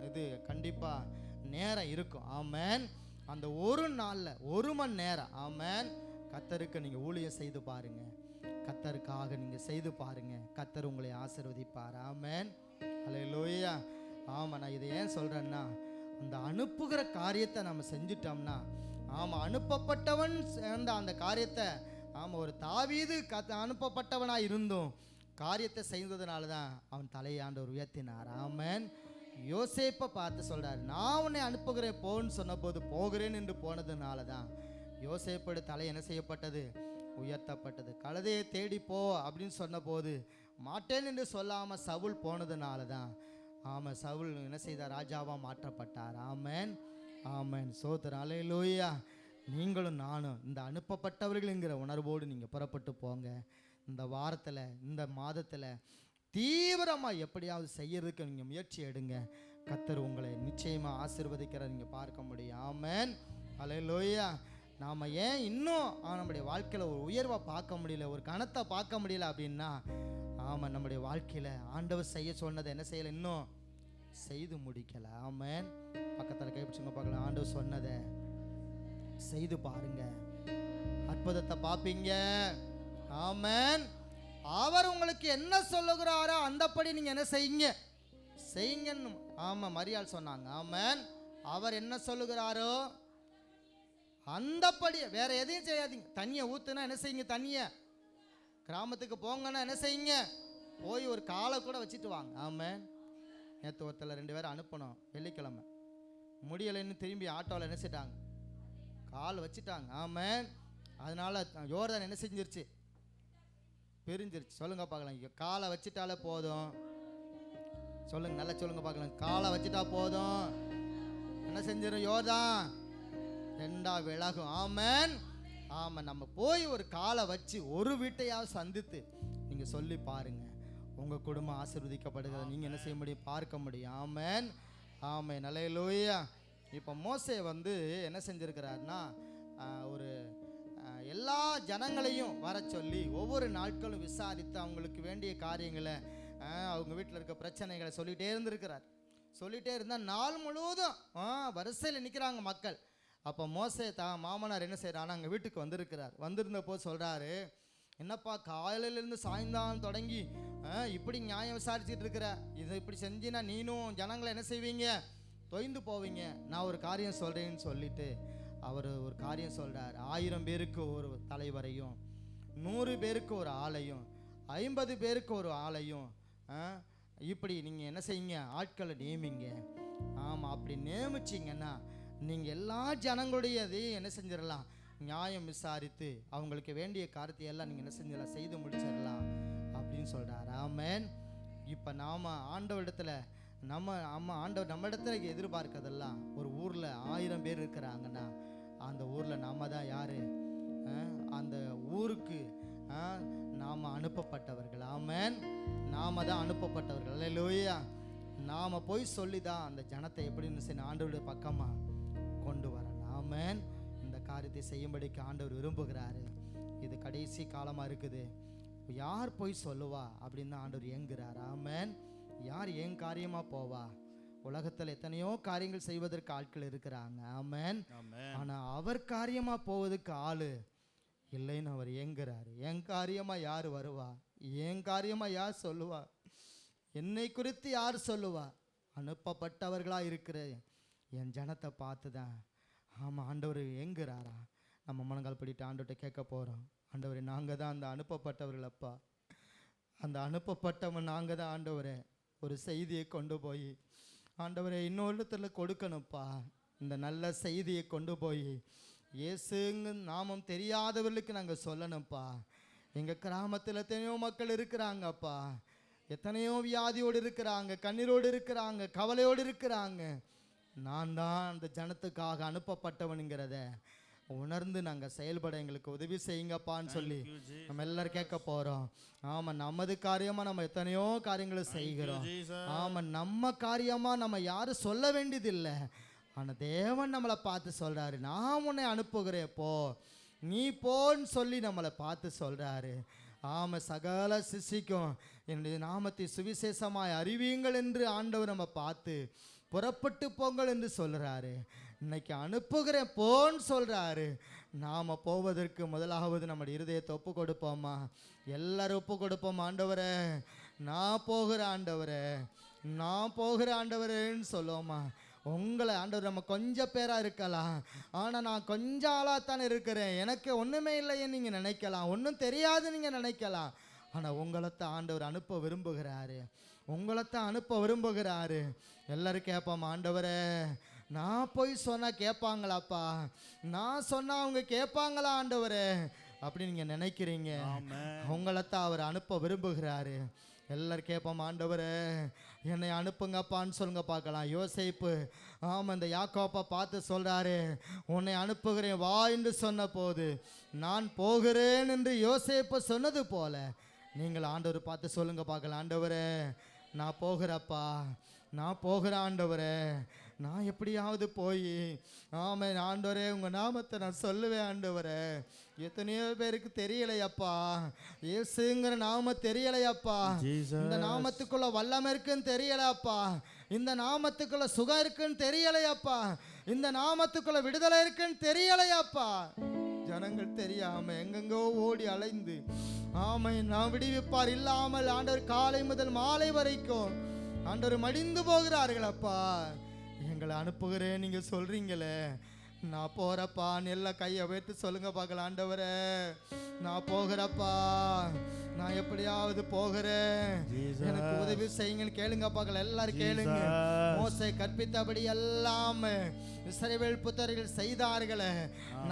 இது கண்டிப்பாக நேரம் இருக்கும். ஆமென். அந்த ஒரு நாளில் 1 மணி நேரம் ஆமென் கர்த்தருக்கு நீங்கள் ஊழியம் செய்து பாருங்க. கர்த்தருக்காக நீங்கள் செய்து பாருங்க. கர்த்தர் உங்களை ஆசீர்வதிப்பார். ஆமென். அல்லேலூயா. ஆமாம். நான் இதை ஏன் சொல்கிறேன்னா, அந்த அனுப்புகிற காரியத்தை நம்ம செஞ்சிட்டோம்னா, அனுப்பப்பட்டவன் சேர்ந்த அந்த காரியத்தை ஒரு தாவீது அனுப்பப்பட்டவனாக இருந்தும் காரியத்தை செய்ததுனால தான் அவன் தலையாண்டவர் உயர்த்தினார். ஆமென். யோசேப்பை பார்த்து சொல்கிறார், நான் உன்னை அனுப்புகிறேன் போன்னு சொன்னபோது போகிறேன் என்று போனதுனால தான் யோசேப்போட தலை என்ன செய்யப்பட்டது, உயர்த்தப்பட்டது. கழுதையை தேடி போ அப்படின்னு சொன்னபோது மாட்டேன் என்று சொல்லாமல் சவுல் போனதுனால தான் சவுல் என்ன செய்தார், ராஜாவாக மாற்றப்பட்டார். ஆமென். ஆமென். சோதரன். அல்லேலூயா. நீங்களும் நானும் இந்த அனுப்பப்பட்டவர்கள்ங்கிற உணர்வோடு நீங்கள் புறப்பட்டு போங்க. இந்த வாரத்தில் இந்த மாதத்தில் தீவிரமாக எப்படியாவது செய்யறதுக்கு நீங்கள் முயற்சி எடுங்க. கர்த்தர் உங்களை நிச்சயமாக ஆசீர்வதிக்கிற நீங்கள் பார்க்க முடியும். ஆமென். அல்லேலூயா. நாம் ஏன் இன்னும் நம்முடைய வாழ்க்கையில் ஒரு உயர்வை பார்க்க முடியல, ஒரு கணத்தை பார்க்க முடியல அப்படின்னா, நம்முடைய வாழ்க்கையில் ஆண்டவர் செய்ய சொன்னதை என்ன செய்யலை, இன்னும் செய்து முடிக்கலை. ஆமென். பக்கத்தில் கைப்பிடிச்சுங்க பார்க்கலாம். ஆண்டவர் சொன்னதை செய்து பாருங்க, அற்புதத்தை பார்ப்பீங்க. ஆமென். அவர் உங்களுக்கு என்ன சொல்லுகிறாரோ அந்தப்படி நீங்கள் என்ன செய்யுங்க, செய்யுங்கன்னு மரியாள் சொன்னாங்க. ஆமென். அவர் என்ன சொல்லுகிறாரோ அந்தப்படி, வேற எதையும் செய்யாதீங்க. தண்ணியை ஊற்றுனா என்ன செய்யுங்க, தண்ணியை கிராமத்துக்கு போங்கன்னா என்ன செய்யுங்க, போய் ஒரு காலை கூட வச்சுட்டு வாங்க. ஆமென். நேற்று ஒருத்தர் 2 பேரை அனுப்பணும், வெள்ளிக்கிழமை முடியலைன்னு திரும்பி ஆட்டோவில் என்ன செய்ட்டாங்க, கால் வச்சுட்டாங்க. ஆமென். அதனால யோர்தான் என்ன செஞ்சிருச்சு, பிரிஞ்சிருச்சு. சொல்லுங்க பார்க்கலாம், காலை வச்சுட்டாலே போதும். சொல்லுங்க, நல்லா சொல்லுங்க பார்க்கலாம், காலை வச்சுட்டா போதும். என்ன செஞ்சிடும், யோர்தான் 2 விலகும். ஆமென். நம்ம போய் ஒரு காலை வச்சு ஒரு வீட்டையாவது சந்தித்து நீங்கள் சொல்லி பாருங்க, உங்கள் குடும்பம் ஆசீர்வதிக்கப்படுகிறத நீங்கள் என்ன செய்ய முடியும், பார்க்க முடியும். ஆமென். ஆமென். அல்லேலூயா. இப்போ மோசே என்ன செஞ்சிருக்கிறாருன்னா, ஒரு எல்லா ஜனங்களையும் வர சொல்லி ஒவ்வொரு நாட்களும் விசாரித்து அவங்களுக்கு வேண்டிய காரியங்களை, அவங்க வீட்டில் இருக்க பிரச்சனைகளை சொல்லிகிட்டே இருந்திருக்கிறார். சொல்லிகிட்டே இருந்தால் நாள் முழுவதும் வரிசையில் நிற்கிறாங்க மக்கள். அப்போ மோசே மாமனார் என்ன செய்கிறான்னா, அங்கே வீட்டுக்கு வந்திருக்கிறார். வந்திருந்த போது சொல்கிறாரு, என்னப்பா காலையிலேருந்து சாயந்தாலும் தொடங்கி இப்படி நியாயம் விசாரிச்சுட்டு இருக்கிற, இதை இப்படி செஞ்சினா நீனும் ஜனங்களை என்ன செய்வீங்க, தொய்ந்து போவீங்க. நான் ஒரு காரியம் சொல்கிறேன்னு சொல்லிட்டு அவர் ஒரு காரியம் சொல்கிறார். 1000 பேருக்கு ஒரு தலைவரையும், 100 பேருக்கு ஒரு ஆளையும், 50 பேருக்கு ஒரு ஆளையும், இப்படி நீங்கள் என்ன செய்யுங்க, ஆட்களை நியமிங்க. அப்படி நியமிச்சிங்கன்னா நீங்கள் எல்லா ஜனங்களுடையதையும் என்ன செஞ்சிடலாம், நியாயம் விசாரித்து அவங்களுக்கு வேண்டிய காரியத்தை எல்லாம் நீங்கள் என்ன செஞ்சிடலாம், செய்து முடிச்சிடலாம் அப்படின்னு சொல்கிறார். ஆமென். இப்போ நாம் ஆண்டவரிடத்தில் ஆண்டவர் நம்ம இடத்துல எதிர்பார்க்கறதெல்லாம், ஒரு ஊரில் 1000 பேர் இருக்கிறாங்கன்னா அந்த ஊரில் நாம தான் யார், அந்த ஊருக்கு நாம் அனுப்பப்பட்டவர்கள். ஆமென். நாம தான் அனுப்பப்பட்டவர்கள். அல்லேலூயா. நாம் போய் சொல்லி தான் அந்த ஜனத்தை எப்படின்னு செய்யணும், ஆண்டவருடைய பக்கமாக கொண்டு வரணும். ஆமென். இந்த காரியத்தை செய்யும்படிக்கு ஆண்டவர் விரும்புகிறாரு. இது கடைசி காலமாக இருக்குது. யார் போய் சொல்லுவா அப்படின்னு ஆண்டவர் ஏங்குறார். ஆமென். யார் ஏன் காரியமாக போவா? உலகத்தில் எத்தனையோ காரியங்கள் செய்வதற்கு ஆட்கள் இருக்கிறாங்க. ஆமென். ஆனால் அவர் காரியமாக போவதுக்கு ஆள் இல்லைன்னு அவர் ஏங்குறாரு. என் காரியமாக யார் வருவா, என் காரியமாக யார் சொல்லுவா, என்னை குறித்து யார் சொல்லுவா? அனுப்பப்பட்டவர்களாக இருக்கிற என் ஜனத்தை பார்த்து தான். ஆண்டவர் ஏங்குறாரா? நம்ம முழங்கால் படிட்டு ஆண்டவர்கிட்ட கேட்க போகிறோம். ஆண்டவரே, நாங்கள் தான் அந்த அனுப்பப்பட்டவர்கள் அப்பா, அந்த அனுப்பப்பட்டவன் நாங்கள் தான் ஆண்டவரே. ஒரு செய்தியை கொண்டு போய் ஆண்டவரே இன்னொருத்தில் கொடுக்கணும்ப்பா. இந்த நல்ல செய்தியை கொண்டு போய் இயேசுங்க நாமம் தெரியாதவர்களுக்கு நாங்கள் சொல்லணும்ப்பா. எங்கள் கிராமத்தில் எத்தனையோ மக்கள் இருக்கிறாங்கப்பா, எத்தனையோ வியாதியோடு இருக்கிறாங்க, கண்ணீரோடு இருக்கிறாங்க, கவலையோடு இருக்கிறாங்க. நான் தான் அந்த ஜனத்துக்காக அனுப்பப்பட்டவனுங்கிறத உணர்ந்து நாங்கள் செயல்பட எங்களுக்கு உதவி செய்யுங்கப்பான்னு சொல்லி நம்ம எல்லாரும் கேட்க போகிறோம். ஆமாம், நமது காரியமாக நம்ம எத்தனையோ காரியங்களை செய்கிறோம். ஆமாம், நம்ம காரியமாக நம்ம யாரும் சொல்ல வேண்டியதில்லை. ஆனால் தேவன் நம்மளை பார்த்து சொல்கிறாரு, நான் உன்னை அனுப்புகிறேன், போ, நீ போன்னு சொல்லி நம்மளை பார்த்து சொல்கிறாரு. ஆமாம், சகல சிசிக்கும் என்னுடைய நாமத்தை சுவிசேஷமாய் அறிவியுங்கள் என்று ஆண்டவர் நம்ம பார்த்து புறப்பட்டு போங்கள் என்று சொல்கிறாரு. இன்னைக்கு அனுப்புகிறேன் போன்னு சொல்கிறாரு. நாம் போவதற்கு முதலாவது நம்முடைய இருதயத்தை ஒப்பு கொடுப்போமா? எல்லாரும் ஒப்பு கொடுப்போம். ஆண்டவரே நான் போகிற ஆண்டவரே, நான் போகிற ஆண்டவரேன்னு சொல்லுவோமா? உங்களை ஆண்டவர் நம்ம கொஞ்சம் பேராக இருக்கலாம், ஆனால் நான் கொஞ்சம் ஆளாகத்தானே இருக்கிறேன், எனக்கு ஒன்றுமே இல்லைன்னு நீங்கள் நினைக்கலாம், ஒன்றும் தெரியாது நீங்கள் நினைக்கலாம். ஆனால் உங்களைத்தான் ஆண்டவர் அனுப்ப விரும்புகிறாரு, உங்களைத்தான் அனுப்ப விரும்புகிறாரு. எல்லாரும் கேட்போம், ஆண்டவரே நான் போய் சொன்னால் கேட்பாங்களாப்பா, நான் சொன்னால் அவங்க கேட்பாங்களா ஆண்டவரே அப்படி நீங்கள் நினைக்கிறீங்க. உங்களைத்தான் அவர் அனுப்ப விரும்புகிறாரு. எல்லாரும் கேட்போம், ஆண்டவரே என்னை அனுப்புங்கப்பான்னு சொல்லுங்க பார்க்கலாம். யோசேப்பு ஆமாம் இந்த யாக்கோப்பை பார்த்து சொல்கிறாரு, உன்னை அனுப்புகிறேன் வா என்று சொன்ன போது நான் போகிறேன் என்று யோசேப்பு சொன்னது போல நீங்கள் ஆண்டவர் பார்த்து சொல்லுங்க பார்க்கலாம், ஆண்டவரே நான் போகிறப்பா, நான் போகிறேன் ஆண்டவரே, நான் எப்படியாவது போய் ஆமாம் ஆண்டவரே உங்கள் நாமத்தை நான் சொல்லுவேன் ஆண்டவரே. எத்தனையோ பேருக்கு தெரியலையப்பா, இயேசுங்கிற நாம தெரியலையப்பா, இந்த நாமத்துக்குள்ள வல்லமை இருக்குன்னு தெரியலையப்பா, இந்த நாமத்துக்குள்ள சுகம் இருக்குன்னு தெரியலையப்பா, இந்த நாமத்துக்குள்ள விடுதலை இருக்குன்னு தெரியலையாப்பா. ஜனங்கள் தெரியாம எங்கெங்கோ ஓடி அலைந்து ஆமை நான் விடுவிப்பார் இல்லாமல் ஆண்டவர் காலை முதல் மாலை வரைக்கும் ஆண்டவர் மடிந்து போகிறார்கள். அப்பா எங்களை அனுப்புகிறேன் நீங்க சொல்றீங்களே, நான் போறப்பா, எல்லாம் கையை வைத்து சொல்லுங்க பார்க்கலாம், ஆண்டவரே நான் போகிறப்பா, நான் எப்படியாவது போகிறேன், எனக்கு உதவி செய்யுங்கன்னு கேளுங்க பார்க்கலாம். எல்லாரும் கேளுங்க. மோசே கற்பித்தபடி எல்லாம் இஸ்ரவேல் புத்திரர்கள் செய்தார்களே,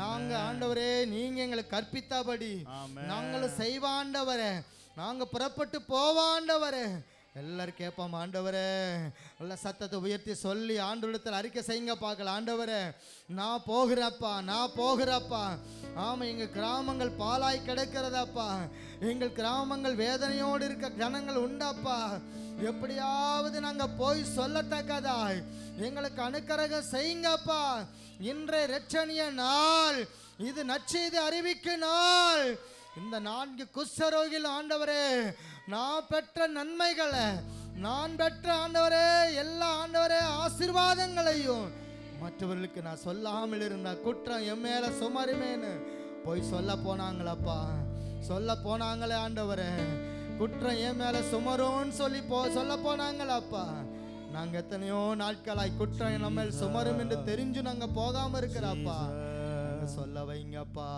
நாங்க ஆண்டவரே நீங்க எங்களுக்கு கற்பித்தபடி நாங்களும் செய்வாண்டவரே, நாங்க புறப்பட்டு போவாண்டவரே. எல்லாரும் கேட்போம், ஆண்டவரே நல்ல சத்தத்தை உயர்த்தி சொல்லி ஆண்டவரிடத்தில் அறிக்கை செய்யுங்க பார்க்கலாம். ஆண்டவரே நான் போகிறப்பா, நான் போகிறப்பா, ஆமாம் எங்கள் கிராமங்கள் பாலாய் கிடக்கிறதாப்பா, எங்கள் கிராமங்கள் வேதனையோடு இருக்க ஜனங்கள் உண்டாப்பா, எப்படியாவது நாங்கள் போய் சொல்லத்தக்கதாய் எங்களுக்கு அனுக்கிரகம் செய்யுங்கப்பா. இன்றைய இரட்சணிய நாள், இது நற்செய்தி அறிவிக்கும் நாள். இந்த 4 குஷ்டரோகிகள் ஆண்டவரே நான் பெற்ற நன்மைகளை, நான் பெற்ற ஆண்டவரே எல்லா ஆண்டவரே ஆசீர்வாதங்களையும் மற்றவர்களுக்கு நான் சொல்லாமல் இருந்த குற்றம் என் மேல சுமருமேன்னு போய் சொல்ல போனாங்களப்பா, சொல்ல போனாங்களே ஆண்டவரே, குற்றம் என் மேல சுமரும்னு சொல்லி சொல்ல போனாங்களப்பா. நாங்க எத்தனையோ நாட்களாய் குற்றம் நம்ம சுமரும் என்று தெரிஞ்சு நாங்க போகாம இருக்கிறப்பா, சொல்ல வைங்கப்பா.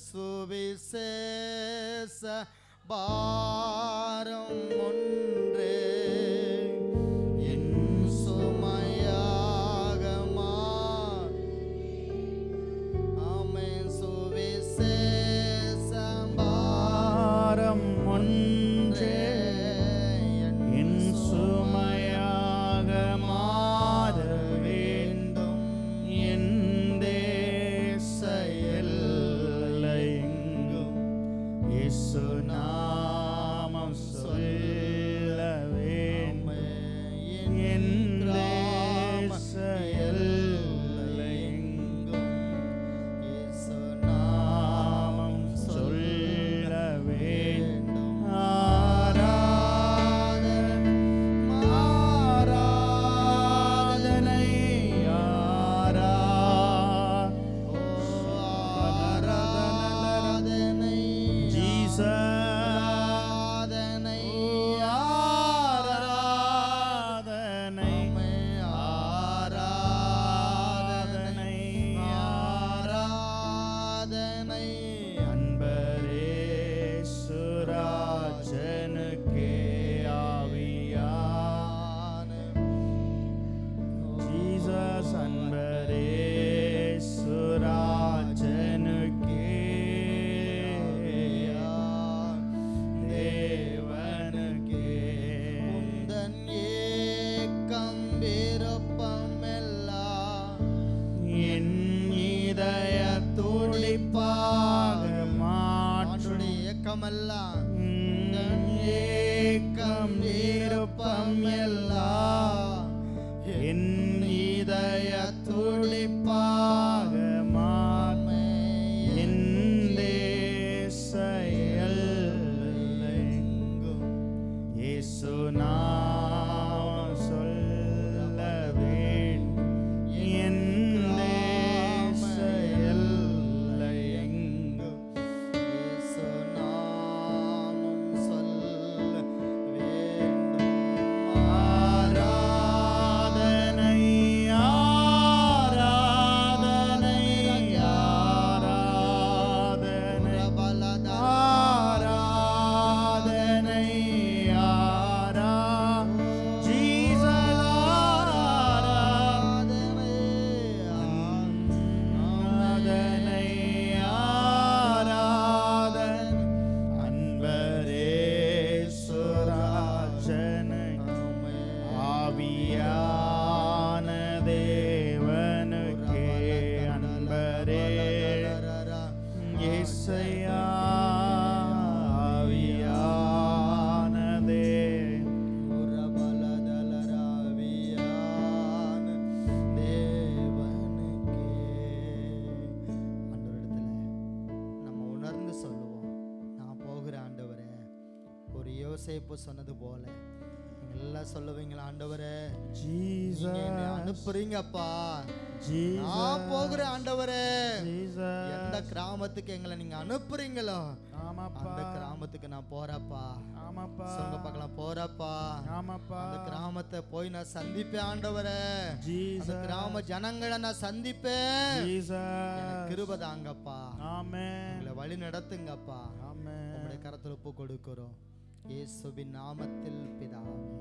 சுவிசேஷ பாரம் ஒன்றே என் சுமையாக ஆமென். சுவிசேஷ பாரம் ஒன்றே என் சுமையாக மாற வேண்டும். என் நாமம் சொல் ஏக்கம் விருப்பம் எல்லாம் என் இதய துடிப்பாக மாற்று. என் தேச எல்லையெங்கும் இயேசு நாமம் சொல்ல வேண்டும். என் தேச எல்லையெங்கும் இயேசு நாமம் சொல்ல வேண்டும். ஆராதனை ஆராதனை ஆராதனை பிரபலதா ஆராதனை ஜீசஸ் ஆராதனை ஆராதனை அன்பரே சுராஜனை ஆவியான தேவனுக்கே அன்பரே இயேசையா ஆவியானதே உரபலதலராவியான தேவனுக்கே. ஆண்டவரிடத்துல நம்ம உணர்ந்து சொல்லுவோம், நான் போகிற ஆண்டவரே, ஒரு யோசேப்பு சொன்னது போல நீங்க எல்லாம் சொல்லுவீங்களா, ஆண்டவரே நீங்க என்னை அனுப்புறீங்கப்பா, நான் போகிற ஆண்டவரே, எந்த கிராமத்துக்கு எங்களை நீங்க அனுப்புறீங்களோ அந்த கிராமத்துக்கு நான் போறப்பா. சொல்லுங்க பார்க்கலாம், போறப்பா. அந்த கிராமத்தை போய் நான் சந்திப்பேன் ஆண்டவரே, அந்த கிராம ஜனங்களை நான் சந்திப்பேன். எனக்கு கிருபை தாங்கப்பா, எங்களை வழி நடத்துங்கப்பா. உங்களுடைய கரத்தில் ஒப்பு கொடுக்கிறோம் இயேசுவின் நாமத்தில் பிதாவே.